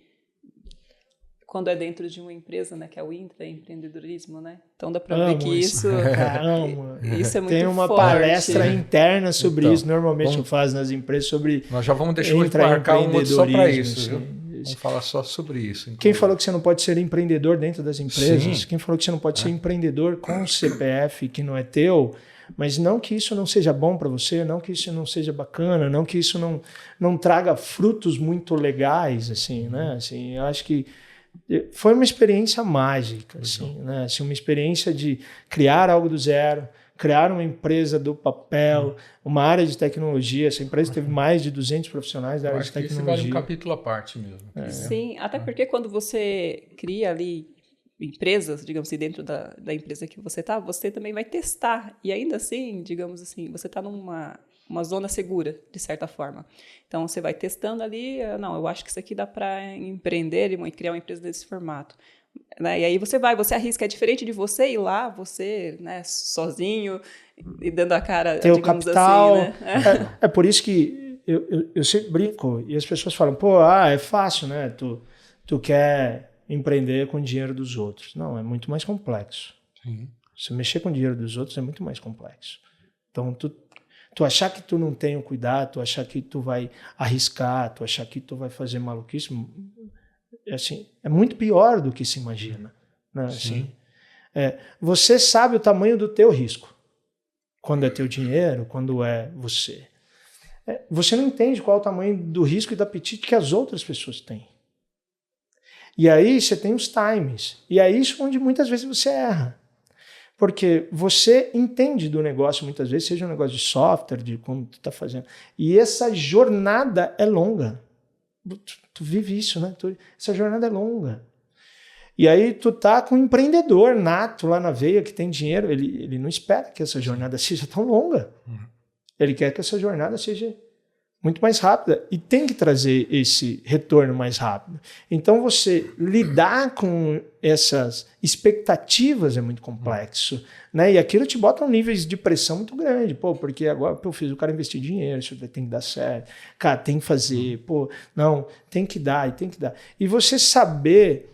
quando é dentro de uma empresa, né, que é o intraempreendedorismo, né? Então dá para ver que isso é muito Tem uma forte. Palestra interna sobre isso, normalmente eu faço nas empresas sobre nós já vamos deixar marcar um outro só para isso, viu? Vamos falar só sobre isso. Então. Quem falou que você não pode ser empreendedor dentro das empresas? Sim. Quem falou que você não pode ser empreendedor com CPF que não é teu? Mas não que isso não seja bom para você, não que isso não seja bacana, não que isso não traga frutos muito legais, assim, né? Assim, eu acho que foi uma experiência mágica, assim, né? Assim, uma experiência de criar algo do zero, criar uma empresa do papel, uma área de tecnologia. Essa empresa teve mais de 200 profissionais da área de tecnologia. Esse vale um capítulo à parte mesmo. Sim, até porque quando você cria ali empresas, digamos assim, dentro da empresa que você está, você também vai testar. E ainda assim, digamos assim, você está numa zona segura, de certa forma. Então, você vai testando ali, não, eu acho que isso aqui dá para empreender e criar uma empresa desse formato. Né? E aí você arrisca. É diferente de você ir lá, você, né, sozinho, e dando a cara, ter digamos o capital, assim. Né? É por isso que eu sempre brinco, e as pessoas falam, é fácil, né? Tu quer empreender com o dinheiro dos outros. Não, é muito mais complexo. Sim. Se mexer com o dinheiro dos outros é muito mais complexo. Então, tu achar que tu não tem o cuidado, tu achar que tu vai arriscar, tu achar que tu vai fazer maluquice, assim, é muito pior do que se imagina. Né? Assim, você sabe o tamanho do teu risco. Quando é teu dinheiro, quando é você. Você não entende qual é o tamanho do risco e do apetite que as outras pessoas têm. E aí você tem os times. E é isso onde muitas vezes você erra. Porque você entende do negócio muitas vezes, seja um negócio de software, de como tu está fazendo. E essa jornada é longa. Tu vive isso, né? Essa jornada é longa. E aí tu tá com um empreendedor nato lá na veia que tem dinheiro. Ele não espera que essa jornada seja tão longa. Ele quer que essa jornada seja muito mais rápida e tem que trazer esse retorno mais rápido. Então, você lidar com essas expectativas é muito complexo, né? E aquilo te bota níveis de pressão muito grande. Porque agora eu fiz o cara investir dinheiro, isso tem que dar certo. Cara, tem que fazer. Não, tem que dar e tem que dar. E você saber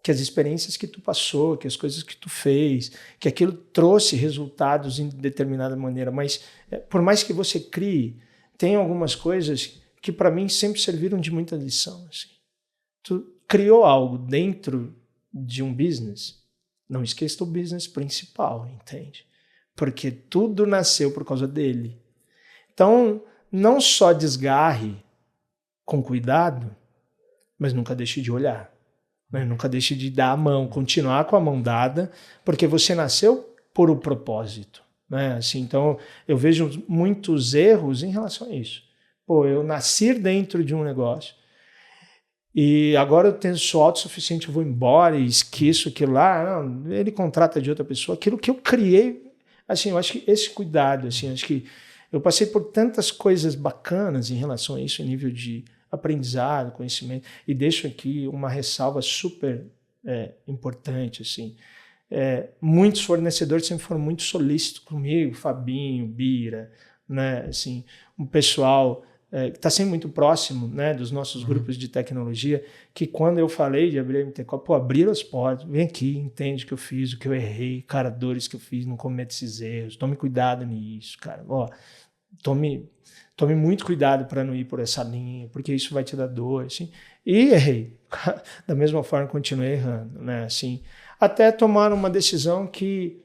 que as experiências que tu passou, que as coisas que tu fez, que aquilo trouxe resultados em determinada maneira, mas por mais que você crie, tem algumas coisas que para mim sempre serviram de muita lição. Assim. Tu criou algo dentro de um business, não esqueça o business principal, entende? Porque tudo nasceu por causa dele. Então, não só desgarre com cuidado, mas nunca deixe de olhar. Né? Nunca deixe de dar a mão, continuar com a mão dada, porque você nasceu por um propósito. né? Assim, então, eu vejo muitos erros em relação a isso. Pô, eu nasci dentro de um negócio e agora eu sou autossuficiente, eu vou embora e esqueço aquilo lá. Não, ele contrata de outra pessoa. Aquilo que eu criei, assim, eu acho que esse cuidado, assim, acho que eu passei por tantas coisas bacanas em relação a isso, em nível de aprendizado, conhecimento, e deixo aqui uma ressalva super importante, assim. Muitos fornecedores sempre foram muito solícitos comigo, Fabinho, Bira, né, assim, um pessoal que está sempre muito próximo, né, dos nossos grupos de tecnologia, que quando eu falei de abrir a MTCO, abriram as portas, vem aqui, entende o que eu fiz, o que eu errei, cara, dores que eu fiz, não cometa esses erros, tome cuidado nisso, cara, tome muito cuidado para não ir por essa linha, porque isso vai te dar dor, assim, e errei, da mesma forma continuei errando, né, assim, até tomar uma decisão que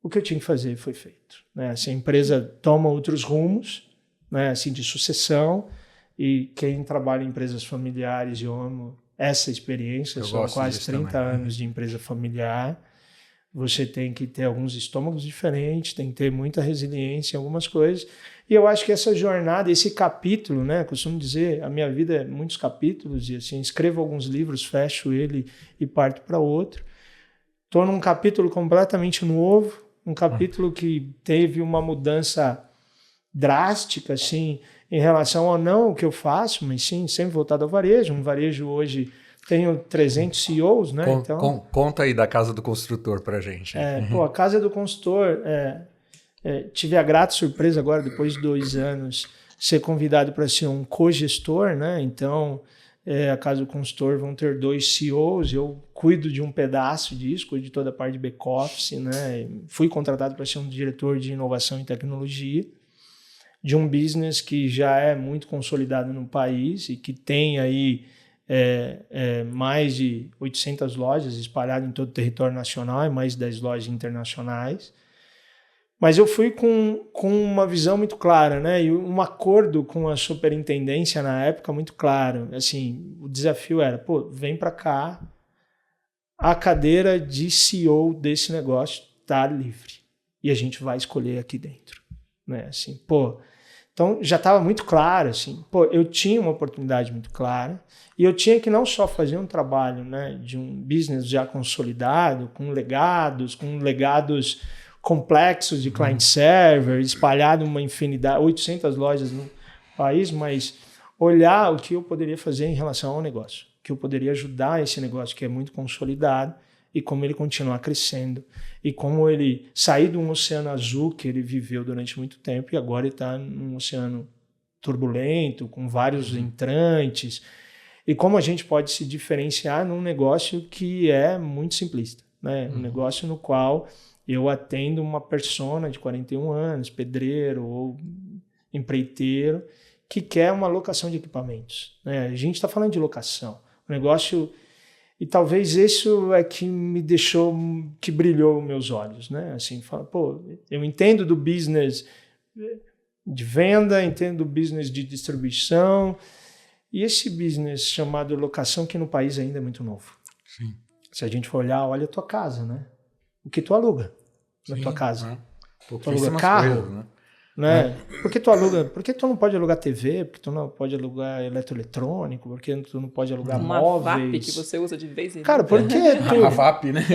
o que eu tinha que fazer foi feito, né, assim, a empresa toma outros rumos, né, assim, de sucessão, e quem trabalha em empresas familiares, eu amo essa experiência, são quase 30 também. Anos de empresa familiar, você tem que ter alguns estômagos diferentes, tem que ter muita resiliência em algumas coisas, e eu acho que essa jornada, esse capítulo, né, costumo dizer, a minha vida é muitos capítulos, e assim, escrevo alguns livros, fecho ele e parto para outro, estou num capítulo completamente novo, um capítulo que teve uma mudança drástica, assim, em relação ao não o que eu faço, mas sim, sempre voltado ao varejo. Um varejo hoje, tenho 300 CEOs, né? Então, conta aí da Casa do Construtor pra gente. A Casa do Consultor, tive a grata surpresa agora, depois de 2 anos, ser convidado para ser um co-gestor, né? Então, a Casa do Consultor vão ter 2 CEOs, eu cuido de um pedaço disso, cuido de toda a parte de back-office, né? Fui contratado para ser um diretor de inovação e tecnologia, de um business que já é muito consolidado no país e que tem aí mais de 800 lojas espalhadas em todo o território nacional e mais 10 lojas internacionais. Mas eu fui com uma visão muito clara, né? E um acordo com a superintendência na época muito claro. Assim, o desafio era, vem para cá, a cadeira de CEO desse negócio está livre e a gente vai escolher aqui dentro, né? Assim, então, já estava muito claro, assim, eu tinha uma oportunidade muito clara e eu tinha que não só fazer um trabalho, né, de um business já consolidado, com legados complexos de client server, espalhado em uma infinidade, 800 lojas no país, mas olhar o que eu poderia fazer em relação ao negócio, que eu poderia ajudar esse negócio que é muito consolidado e como ele continuar crescendo e como ele sair de um oceano azul que ele viveu durante muito tempo e agora ele está num oceano turbulento, com vários entrantes, e como a gente pode se diferenciar num negócio que é muito simplista, né? Um negócio no qual eu atendo uma persona de 41 anos, pedreiro ou empreiteiro, que quer uma locação de equipamentos, né? A gente está falando de locação, o negócio... E talvez isso é que me deixou, que brilhou meus olhos, né? Assim, fala, eu entendo do business de venda, entendo do business de distribuição, e esse business chamado locação, que no país ainda é muito novo. Sim. Se a gente for olhar, olha a tua casa, né? O que tu aluga na tua casa? Tu aluga carro, coisas, né? Por que tu aluga? Por que tu não pode alugar TV? Por que tu não pode alugar eletroeletrônico? Por que tu não pode alugar móveis? Uma VAP que você usa de vez em quando. Cara, por que tu... A VAP, né?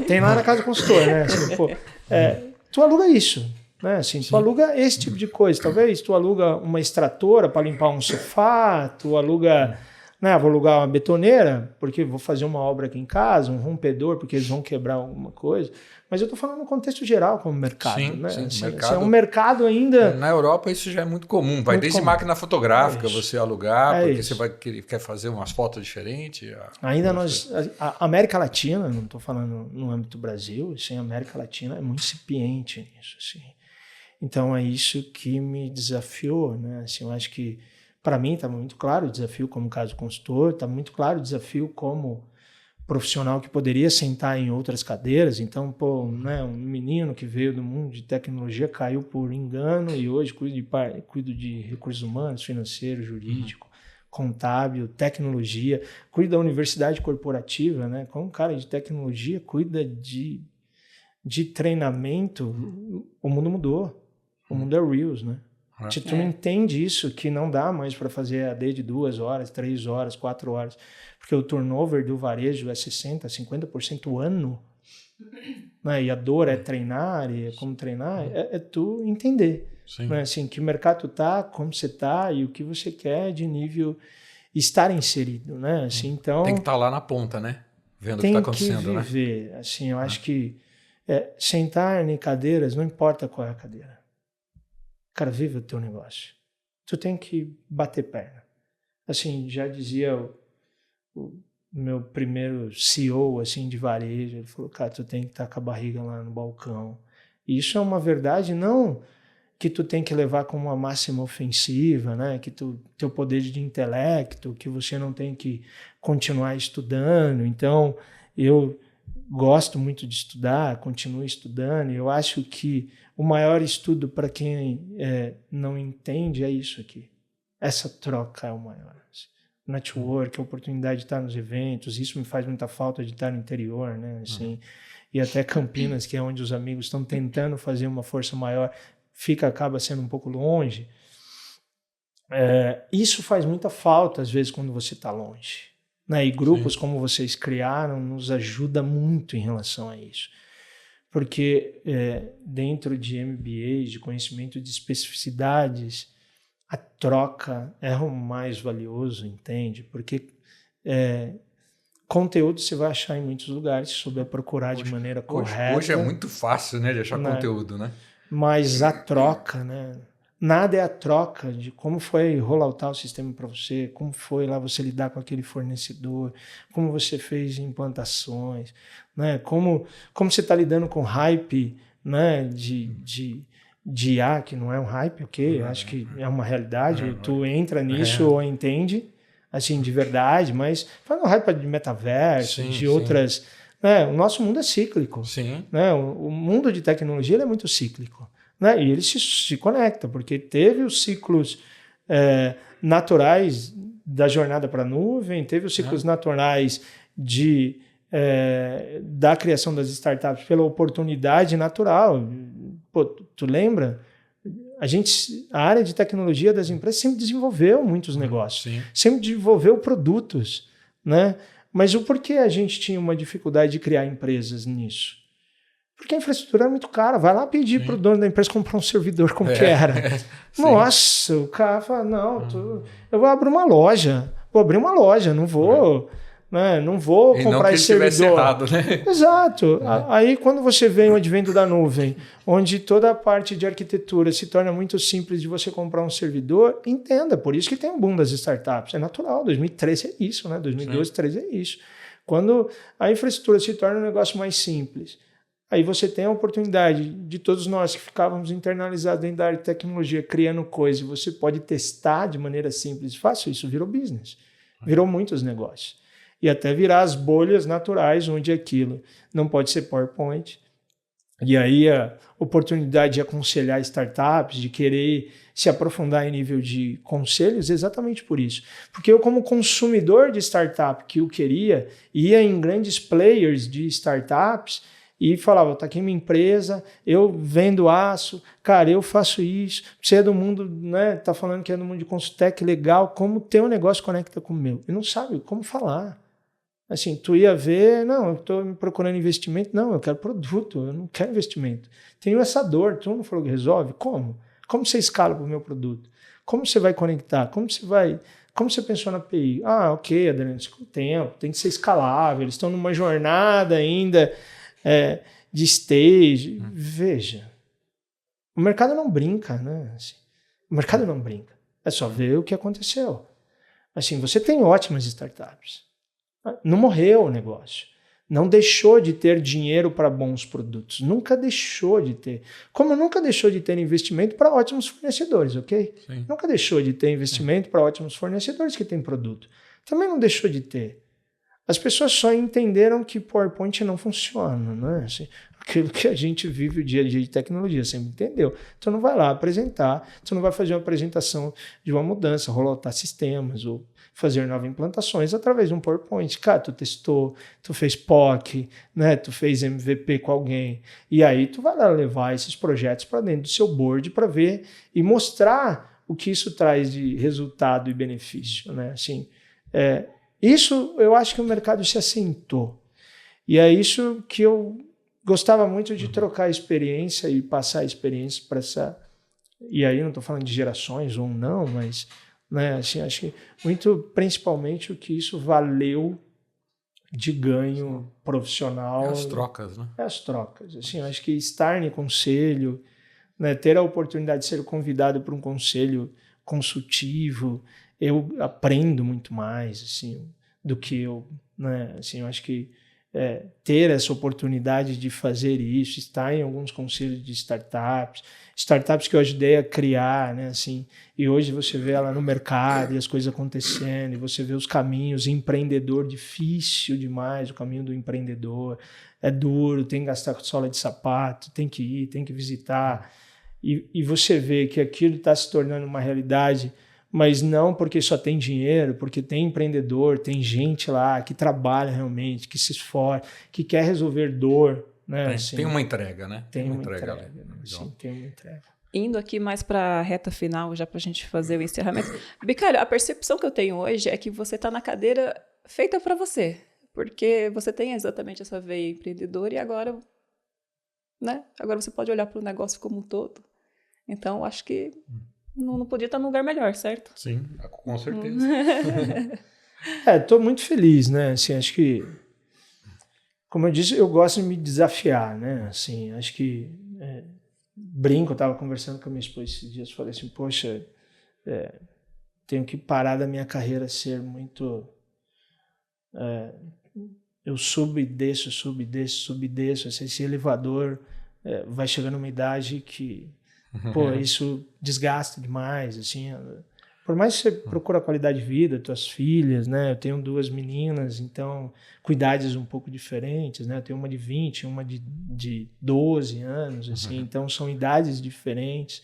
Tem lá na Casa do Consultor, né? Assim, tu aluga isso, né? Assim, tu aluga esse tipo de coisa. Talvez tu aluga uma extratora para limpar um sofá, tu aluga... Né, vou alugar uma betoneira, porque vou fazer uma obra aqui em casa, um rompedor, porque eles vão quebrar alguma coisa. Mas eu estou falando no contexto geral como mercado. Sim, né? sim, Assim, mercado... é um mercado ainda... Na Europa isso já é muito comum. Vai muito desde comum. Máquina fotográfica você alugar, porque isso. Você quer fazer umas fotos diferentes. Ainda a América Latina, não estou falando no âmbito do Brasil, assim, a América Latina é muito incipiente nisso. Assim. Então é isso que me desafiou. Né? Assim, eu acho que para mim está muito claro o desafio como caso consultor, está muito claro o desafio como profissional que poderia sentar em outras cadeiras. Então, né, um menino que veio do mundo de tecnologia caiu por engano e hoje cuido de recursos humanos, financeiro, jurídico, contábil, tecnologia, cuido da universidade corporativa, né? Como um cara de tecnologia cuida de de treinamento, o mundo mudou. O mundo é Reels, né? Tu não entende isso, que não dá mais para fazer AD de 2 horas, 3 horas, 4 horas, porque o turnover do varejo é 60%, 50% ano, né? E a dor é treinar, e como treinar, é tu entender. Né? Assim, que mercado tu tá, como você tá e o que você quer de nível estar inserido, né? Assim, então, tem que estar lá na ponta, né? Vendo o que está acontecendo, tem que viver. Né? Assim, eu acho que sentar em cadeiras, não importa qual é a cadeira. Cara, vive o teu negócio. Tu tem que bater perna. Assim, já dizia o meu primeiro CEO assim, de varejo, ele falou, cara, tu tem que estar com a barriga lá no balcão. E isso é uma verdade, não que tu tem que levar como uma máxima ofensiva, né? Que teu poder de intelecto, que você não tem que continuar estudando. Então, eu gosto muito de estudar, continuo estudando, e eu acho que o maior estudo para quem não entende é isso aqui. Essa troca é o maior. Network, a oportunidade de estar nos eventos, isso me faz muita falta de estar no interior, né? Assim, e até Campinas, que é onde os amigos estão tentando fazer uma força maior, acaba sendo um pouco longe. Isso faz muita falta, às vezes, quando você está longe. Né? E grupos como vocês criaram nos ajuda muito em relação a isso. Porque dentro de MBAs, de conhecimento de especificidades, a troca é o mais valioso, entende? Porque conteúdo você vai achar em muitos lugares, se souber procurar de maneira correta. Hoje é muito fácil, né, de achar conteúdo, né? Mas a troca, né? Nada é a troca de como foi rolloutar o sistema para você, como foi lá você lidar com aquele fornecedor, como você fez implantações, né? Como você está lidando com hype, né? de IA, que não é um hype, ok? Acho que é uma realidade, tu entra nisso ou entende, assim, de verdade, mas fala no hype de metaverso, de outras... Né? O nosso mundo é cíclico. Né? O mundo de tecnologia ele é muito cíclico. Né? E ele se conecta, porque teve os ciclos naturais da jornada para a nuvem, teve os ciclos naturais da criação das startups pela oportunidade natural. Pô, tu lembra? A área de tecnologia das empresas sempre desenvolveu muitos negócios, sempre desenvolveu produtos, né? Mas o porquê a gente tinha uma dificuldade de criar empresas nisso? Porque a infraestrutura era muito cara. Vai lá pedir para o dono da empresa comprar um servidor como que era. Nossa, o cara fala, não, eu vou abrir uma loja. Vou abrir uma loja, não vou... Né? Não vou comprar esse servidor. Errado, né? Exato. Aí quando você vem o advento da nuvem, onde toda a parte de arquitetura se torna muito simples de você comprar um servidor, entenda, por isso que tem um boom das startups. É natural, 2013 é isso, né? 2012, 2013 é isso. Quando a infraestrutura se torna um negócio mais simples, aí você tem a oportunidade de todos nós que ficávamos internalizados dentro da área de tecnologia, criando coisas, você pode testar de maneira simples e fácil, isso virou business. Virou muitos negócios. E até virar as bolhas naturais, onde aquilo não pode ser PowerPoint. E aí a oportunidade de aconselhar startups, de querer se aprofundar em nível de conselhos, exatamente por isso. Porque eu, como consumidor de startup que eu queria, ia em grandes players de startups e falava, tá aqui minha empresa, eu vendo aço, cara, eu faço isso, você é do mundo, né, tá falando que é do mundo de consultec, legal, como teu negócio conecta com o meu? E não sabe como falar. Assim, tu ia ver, não, eu estou procurando investimento, não, eu quero produto, eu não quero investimento. Tenho essa dor, tu não falou que resolve? Como? Como você escala para o meu produto? Como você vai conectar? Como você pensou na API? Ah, ok, Adriano, isso com o tempo, tem que ser escalável, eles estão numa jornada ainda de stage. Veja, o mercado não brinca, né? Assim, o mercado não brinca, é só ver o que aconteceu. Assim, você tem ótimas startups. Não morreu o negócio. Não deixou de ter dinheiro para bons produtos. Nunca deixou de ter. Como nunca deixou de ter investimento para ótimos fornecedores, ok? Sim. Nunca deixou de ter investimento para ótimos fornecedores que têm produto. Também não deixou de ter. as pessoas só entenderam que PowerPoint não funciona, né? Assim, aquilo que a gente vive o dia a dia de tecnologia, sempre entendeu. Então não vai lá apresentar, tu não vai fazer uma apresentação de uma mudança, rolar sistemas ou fazer novas implantações através de um PowerPoint. Cara, tu testou, tu fez POC, né? Tu fez MVP com alguém, e aí tu vai lá levar esses projetos para dentro do seu board para ver e mostrar o que isso traz de resultado e benefício, né? Assim, isso eu acho que o mercado se assentou. E é isso que eu gostava muito de trocar experiência e passar experiência para essa... E aí não estou falando de gerações ou não, mas, né, assim, acho que muito, principalmente, o que isso valeu de ganho profissional. As trocas, né? As trocas. Assim, acho que estar em conselho, né, ter a oportunidade de ser convidado para um conselho consultivo, eu aprendo muito mais, assim, do que eu, né, assim, eu acho que ter essa oportunidade de fazer isso, estar em alguns conselhos de startups que eu ajudei a criar, né, assim, e hoje você vê ela no mercado e as coisas acontecendo, e você vê os caminhos, empreendedor difícil demais, o caminho do empreendedor é duro, tem que gastar sola de sapato, tem que ir, tem que visitar, e você vê que aquilo está se tornando uma realidade, mas não porque só tem dinheiro, porque tem empreendedor, tem gente lá que trabalha realmente, que se esforça, que quer resolver dor. Né? Assim, tem uma entrega, né? Tem uma entrega. Né? Sim, tem uma entrega. Indo aqui mais para a reta final, já para a gente fazer o encerramento. Bicalho, a percepção que eu tenho hoje é que você está na cadeira feita para você, porque você tem exatamente essa veia empreendedora e agora, né? Agora você pode olhar para o negócio como um todo. Então, acho que não podia estar num lugar melhor, certo? Sim, com certeza. Estou muito feliz, né? Assim, acho que, como eu disse, eu gosto de me desafiar, né? Assim, acho que brinco, eu estava conversando com a minha esposa esses dias, falei assim, poxa, tenho que parar da minha carreira ser muito... eu subo e desço, esse elevador vai chegando uma idade que... Pô, isso desgasta demais, assim. Por mais que você procure a qualidade de vida, tuas filhas, né? Eu tenho 2 meninas, então, com idades um pouco diferentes, né? Eu tenho uma de 20, uma de 12 anos, assim. Então, são idades diferentes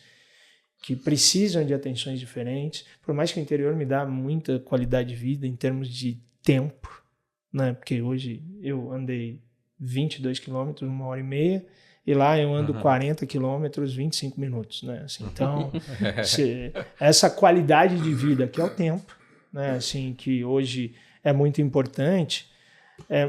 que precisam de atenções diferentes. Por mais que o interior me dá muita qualidade de vida em termos de tempo, né? Porque hoje eu andei 22 quilômetros, 1h30, e lá eu ando 40 quilômetros, 25 minutos, né? Assim, então, essa qualidade de vida, que é o tempo, né? Assim, que hoje é muito importante,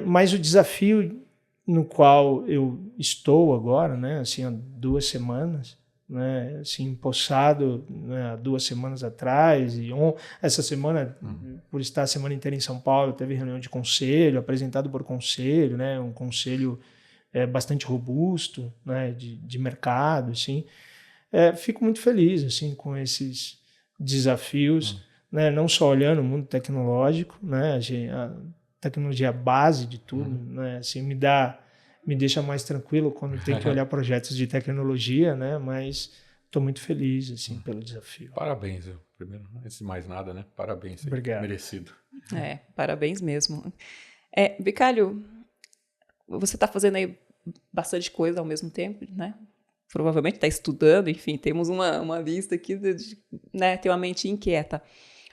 mas o desafio no qual eu estou agora, né? Assim, há 2 semanas, né? Assim, empossado, né? 2 semanas atrás, e essa semana, por estar a semana inteira em São Paulo, teve reunião de conselho, apresentado por conselho, né? Um conselho bastante robusto, né, de mercado, assim. Fico muito feliz, assim, com esses desafios, né, não só olhando o mundo tecnológico, né, a tecnologia é a base de tudo, né, assim, me deixa mais tranquilo quando tem que olhar projetos de tecnologia, né, mas estou muito feliz, assim, pelo desafio. Parabéns, primeiro, antes de mais nada, né, parabéns. Obrigado. Merecido. Parabéns mesmo. Bicalho, você está fazendo aí bastante coisa ao mesmo tempo, né? Provavelmente está estudando, enfim, temos uma lista aqui né, tem uma mente inquieta.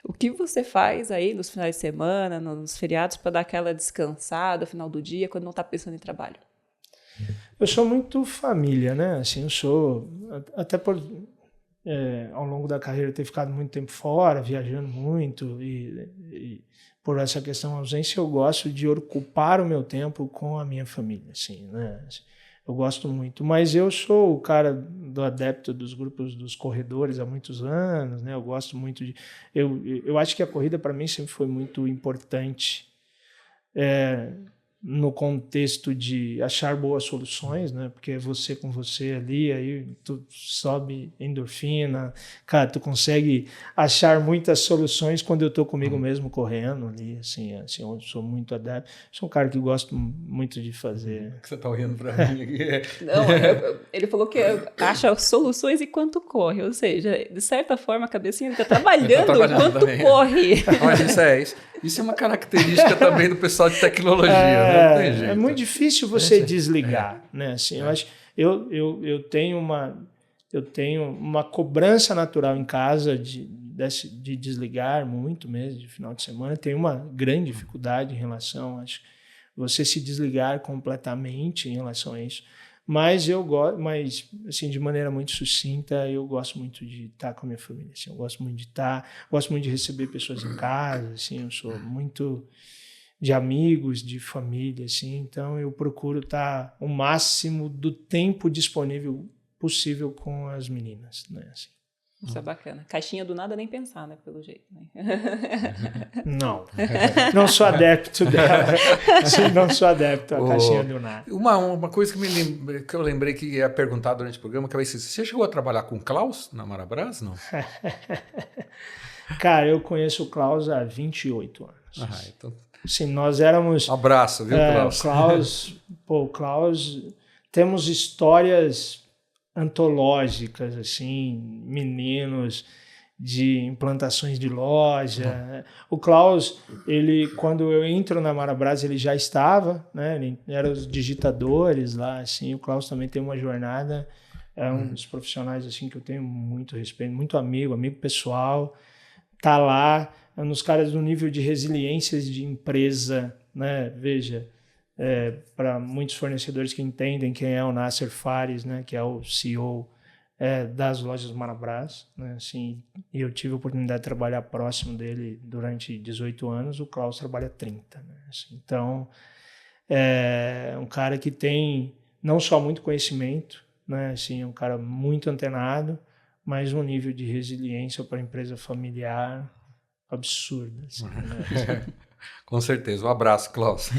O que você faz aí nos finais de semana, nos feriados, para dar aquela descansada no final do dia, quando não está pensando em trabalho? Eu sou muito família, né? Assim, eu sou, até por ao longo da carreira ter ficado muito tempo fora, viajando muito, e por essa questão da ausência, eu gosto de ocupar o meu tempo com a minha família, assim, né? Eu gosto muito, mas eu sou o cara do adepto dos grupos dos corredores há muitos anos, né? Eu gosto muito de... Eu acho que a corrida para mim sempre foi muito importante no contexto de achar boas soluções, né? Porque é você com você ali, aí tu sobe endorfina, cara, tu consegue achar muitas soluções quando eu tô comigo mesmo correndo ali, assim, eu sou muito adepto, sou um cara que gosto muito de fazer. O que você tá olhando para mim aqui? Não, ele falou que acha soluções enquanto corre, ou seja, de certa forma a cabecinha está trabalhando enquanto também. corre. Mas isso Isso é uma característica também do pessoal de tecnologia, né? Não tem jeito. É muito difícil você desligar, né? Assim, eu acho, eu tenho uma cobrança natural em casa de desligar muito mesmo, de final de semana. Tenho uma grande dificuldade em relação, acho, você se desligar completamente em relação a isso. Mas eu gosto, assim, de maneira muito sucinta, eu gosto muito de estar com a minha família. Assim, eu gosto muito de receber pessoas em casa. Assim, eu sou muito de amigos, de família, assim. Então eu procuro estar o máximo do tempo disponível possível com as meninas, né? Assim. Isso é bacana. Caixinha do nada nem pensar, né? Pelo jeito. Né? Não sou adepto dela. Sim, não sou adepto à caixinha do nada. Uma coisa que eu lembrei que ia perguntar durante o programa, que é isso. Você chegou a trabalhar com o Klaus na Marabras, não? Cara, eu conheço o Klaus há 28 anos. Então... Sim, nós éramos... Um abraço, viu, Klaus? O Klaus, temos histórias antológicas, assim, meninos de implantações de loja. O Klaus, quando eu entro na Marabras, ele já estava, né? Ele era os digitadores lá, assim. O Klaus também tem uma jornada, é um dos profissionais assim que eu tenho muito respeito, muito amigo pessoal. Tá lá, é um dos caras do nível de resiliência de empresa, né? Veja, para muitos fornecedores que entendem quem é o Nasser Fares, né, que é o CEO das lojas Marabras, né, assim, e eu tive a oportunidade de trabalhar próximo dele durante 18 anos, o Klaus trabalha 30. Né, assim, então, é um cara que tem não só muito conhecimento, né, assim, é um cara muito antenado, mas um nível de resiliência para a empresa familiar absurdo. Assim, né? Com certeza. Um abraço, Klaus.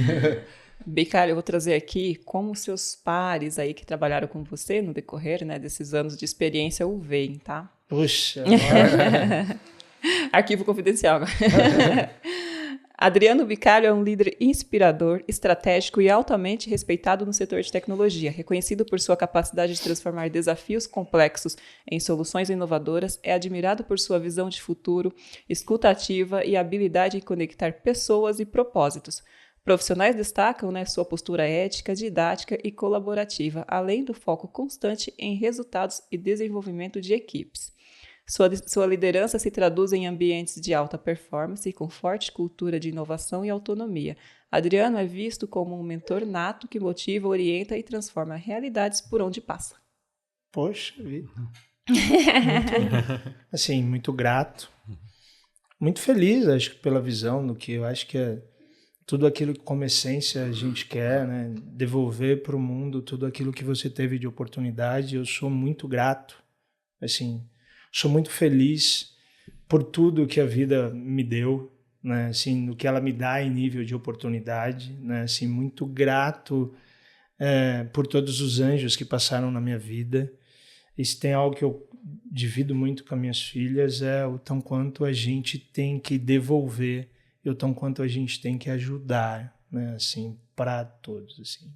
Bicalho, eu vou trazer aqui como seus pares aí que trabalharam com você no decorrer, né, desses anos de experiência o veem, tá? Puxa! Arquivo confidencial. Adriano Bicalho é um líder inspirador, estratégico e altamente respeitado no setor de tecnologia. Reconhecido por sua capacidade de transformar desafios complexos em soluções inovadoras, é admirado por sua visão de futuro, escuta ativa e habilidade em conectar pessoas e propósitos. Profissionais destacam, né, sua postura ética, didática e colaborativa, além do foco constante em resultados e desenvolvimento de equipes. Sua liderança se traduz em ambientes de alta performance e com forte cultura de inovação e autonomia. Adriano é visto como um mentor nato que motiva, orienta e transforma realidades por onde passa. Poxa vida. Muito grato. Muito feliz, acho que, pela visão do que eu acho que é tudo aquilo que, como essência, a gente quer, né? Devolver para o mundo tudo aquilo que você teve de oportunidade. Eu sou muito grato, assim, sou muito feliz por tudo que a vida me deu, né? Assim, no que ela me dá em nível de oportunidade, né? Assim, muito grato por todos os anjos que passaram na minha vida. E se tem algo que eu divido muito com as minhas filhas é o tão quanto a gente tem que devolver e o tão quanto a gente tem que ajudar, né? Assim, para todos, assim.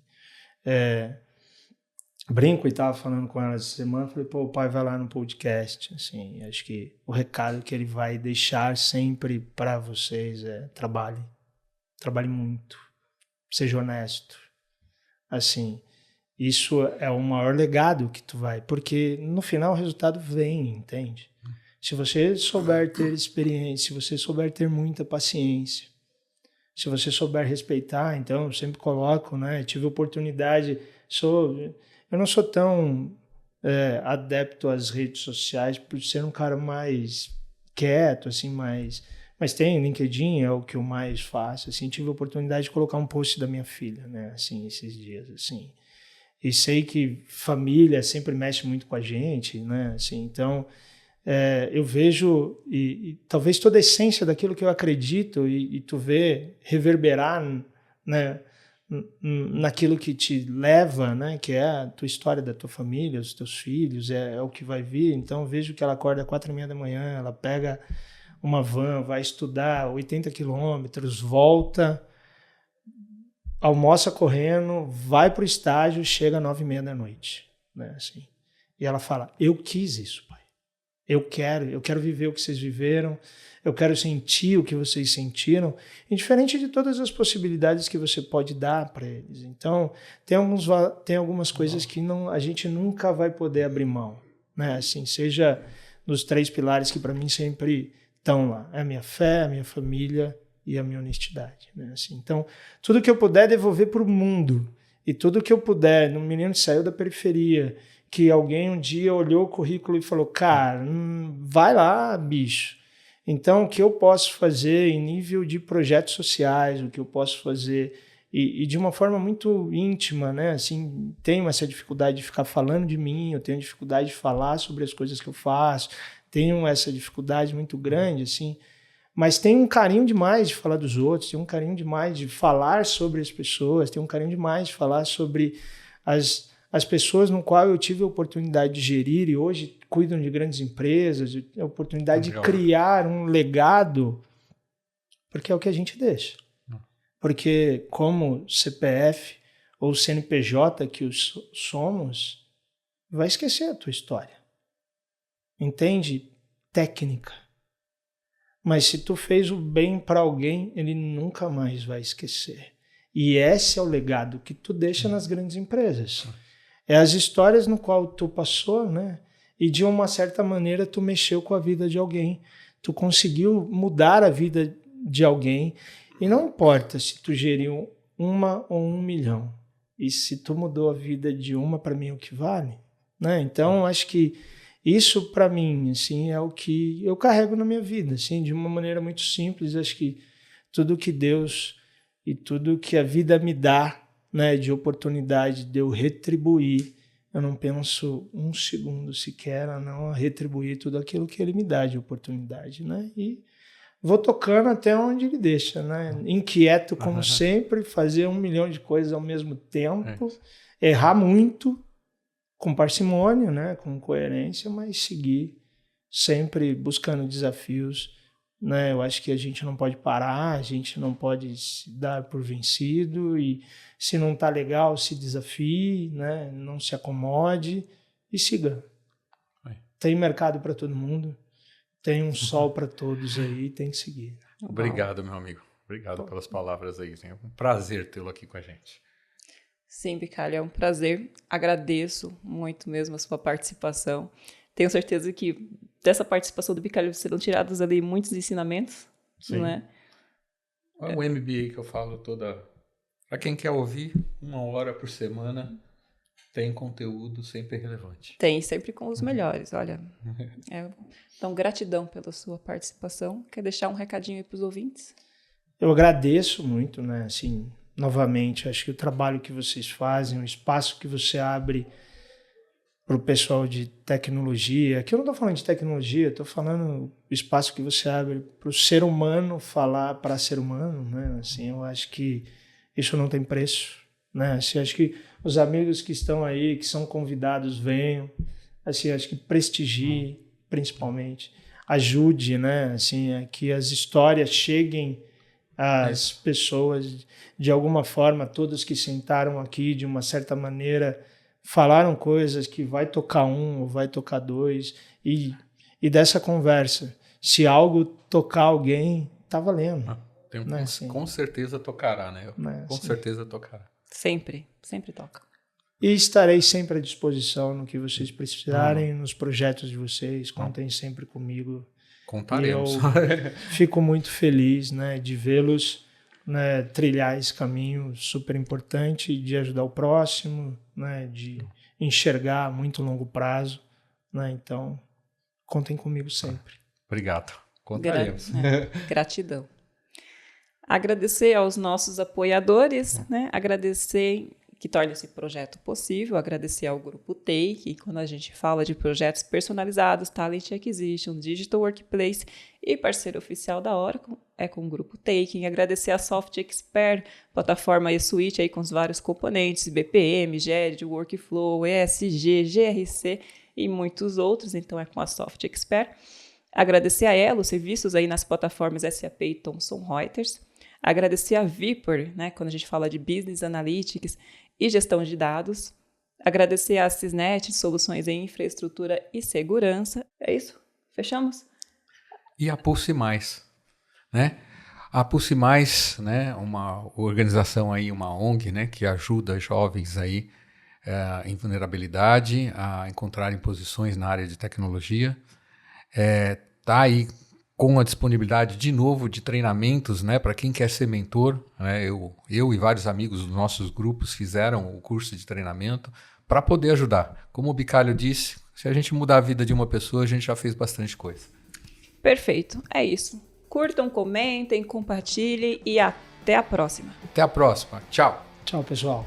Brinco e estava falando com ela essa semana, falei, o pai vai lá no podcast, assim, acho que o recado que ele vai deixar sempre para vocês é trabalhe muito, seja honesto, assim, isso é o maior legado que tu vai, porque no final o resultado vem, entende? Se você souber ter experiência, se você souber ter muita paciência, se você souber respeitar, então eu sempre coloco, né, tive oportunidade, eu não sou tão adepto às redes sociais por ser um cara mais quieto, assim, mas tem LinkedIn, é o que eu mais faço, assim, tive a oportunidade de colocar um post da minha filha, né, assim, esses dias, assim, e sei que família sempre mexe muito com a gente, né, assim, então eu vejo, e talvez toda a essência daquilo que eu acredito, e tu vê reverberar, né, naquilo que te leva, né, que é a tua história da tua família, os teus filhos, é o que vai vir. Então, vejo que ela acorda às 4h30 da manhã, ela pega uma van, vai estudar 80 quilômetros, volta, almoça correndo, vai para o estágio, chega às 9h30 da noite. Né, assim. E ela fala, eu quis isso, pai. Eu quero viver o que vocês viveram, eu quero sentir o que vocês sentiram, indiferente de todas as possibilidades que você pode dar para eles. Então, tem algumas coisas que a gente nunca vai poder abrir mão, né? Assim, seja dos 3 pilares que para mim sempre estão lá. É a minha fé, a minha família e a minha honestidade, né? Assim, então, tudo que eu puder devolver para o mundo e tudo que eu puder, um menino que saiu da periferia, que alguém um dia olhou o currículo e falou, cara, vai lá, bicho. Então, o que eu posso fazer em nível de projetos sociais, o que eu posso fazer, e de uma forma muito íntima, né? Assim, tenho essa dificuldade de ficar falando de mim, eu tenho dificuldade de falar sobre as coisas que eu faço, tenho essa dificuldade muito grande, assim, mas tenho um carinho demais de falar dos outros, tenho um carinho demais de falar sobre as pessoas, tenho um carinho demais de falar sobre as pessoas no qual eu tive a oportunidade de gerir e hoje cuidam de grandes empresas, a oportunidade de criar um legado, porque é o que a gente deixa. Porque como CPF ou CNPJ que somos, vai esquecer a tua história. Entende? Técnica. Mas se tu fez o bem para alguém, ele nunca mais vai esquecer. E esse é o legado que tu deixa nas grandes empresas. É as histórias no qual tu passou, né? E de uma certa maneira tu mexeu com a vida de alguém. Tu conseguiu mudar a vida de alguém. E não importa se tu geriu 1 ou 1 milhão. E se tu mudou a vida de uma, para mim é o que vale, né? Então, acho que isso, para mim, assim, é o que eu carrego na minha vida, assim, de uma maneira muito simples. Acho que tudo que Deus e tudo que a vida me dá, né, de oportunidade de eu retribuir, eu não penso um segundo sequer a não retribuir tudo aquilo que Ele me dá de oportunidade, né? E vou tocando até onde Ele deixa, né? Inquieto, como sempre, fazer 1 milhão de coisas ao mesmo tempo, errar muito, com parcimônia, né, com coerência, mas seguir sempre buscando desafios, né? Eu acho que a gente não pode parar, a gente não pode se dar por vencido e se não está legal, se desafie, né? Não se acomode e siga. Tem mercado para todo mundo, tem um sol para todos aí, tem que seguir. Obrigado, meu amigo. Obrigado pelas palavras aí. É um prazer tê-lo aqui com a gente. Sim, Bicalho, é um prazer. Agradeço muito mesmo a sua participação. Tenho certeza que dessa participação do Bicalho serão tirados ali muitos ensinamentos. Sim. Né? É o MBA que eu falo toda... Para quem quer ouvir, 1 hora por semana, tem conteúdo sempre relevante. Tem, sempre com os melhores. Olha, então gratidão pela sua participação. Quer deixar um recadinho aí para os ouvintes? Eu agradeço muito, né, assim... Novamente, acho que o trabalho que vocês fazem, o espaço que você abre para o pessoal de tecnologia, aqui eu não estou falando de tecnologia, estou falando do espaço que você abre para o ser humano falar para ser humano, né? Assim, eu acho que isso não tem preço, né? Assim, acho que os amigos que estão aí, que são convidados, venham, assim, acho que prestigie, principalmente, ajude, né? Assim, que as histórias cheguem as pessoas, de alguma forma, todos que sentaram aqui, de uma certa maneira, falaram coisas que vai tocar um ou vai tocar dois, e dessa conversa, se algo tocar alguém, tá valendo. Né? Assim, com certeza tocará, né? Com certeza tocará. Sempre toca. E estarei sempre à disposição no que vocês precisarem, nos projetos de vocês, contem sempre comigo. Contaremos. E eu fico muito feliz, né, de vê-los, né, trilhar esse caminho super importante de ajudar o próximo, né, de enxergar a muito longo prazo. Né, então, contem comigo sempre. Obrigado. Contaremos. Gratidão. Agradecer aos nossos apoiadores, né, agradecer que torna esse projeto possível, agradecer ao Grupo Take, e quando a gente fala de projetos personalizados, Talent Acquisition, Digital Workplace e parceiro oficial da Oracle, é com o Grupo Take. Agradecer a Soft Expert, plataforma eSuite aí com os vários componentes, BPM, GED, Workflow, ESG, GRC e muitos outros, então é com a Soft Expert. Agradecer a Elo, serviços aí nas plataformas SAP e Thomson Reuters. Agradecer a Viper, né, quando a gente fala de Business Analytics e gestão de dados. Agradecer a Cisnet, soluções em infraestrutura e segurança. É isso? Fechamos? E a Pulse Mais, né? A Pulse Mais, né, uma organização aí, uma ONG, né, que ajuda jovens aí em vulnerabilidade a encontrarem posições na área de tecnologia. Tá aí com a disponibilidade de novo de treinamentos, né, para quem quer ser mentor, né? Eu e vários amigos dos nossos grupos fizeram o curso de treinamento para poder ajudar. Como o Bicalho disse, se a gente mudar a vida de uma pessoa, a gente já fez bastante coisa. Perfeito, é isso. Curtam, comentem, compartilhem e até a próxima. Até a próxima. Tchau. Tchau, pessoal.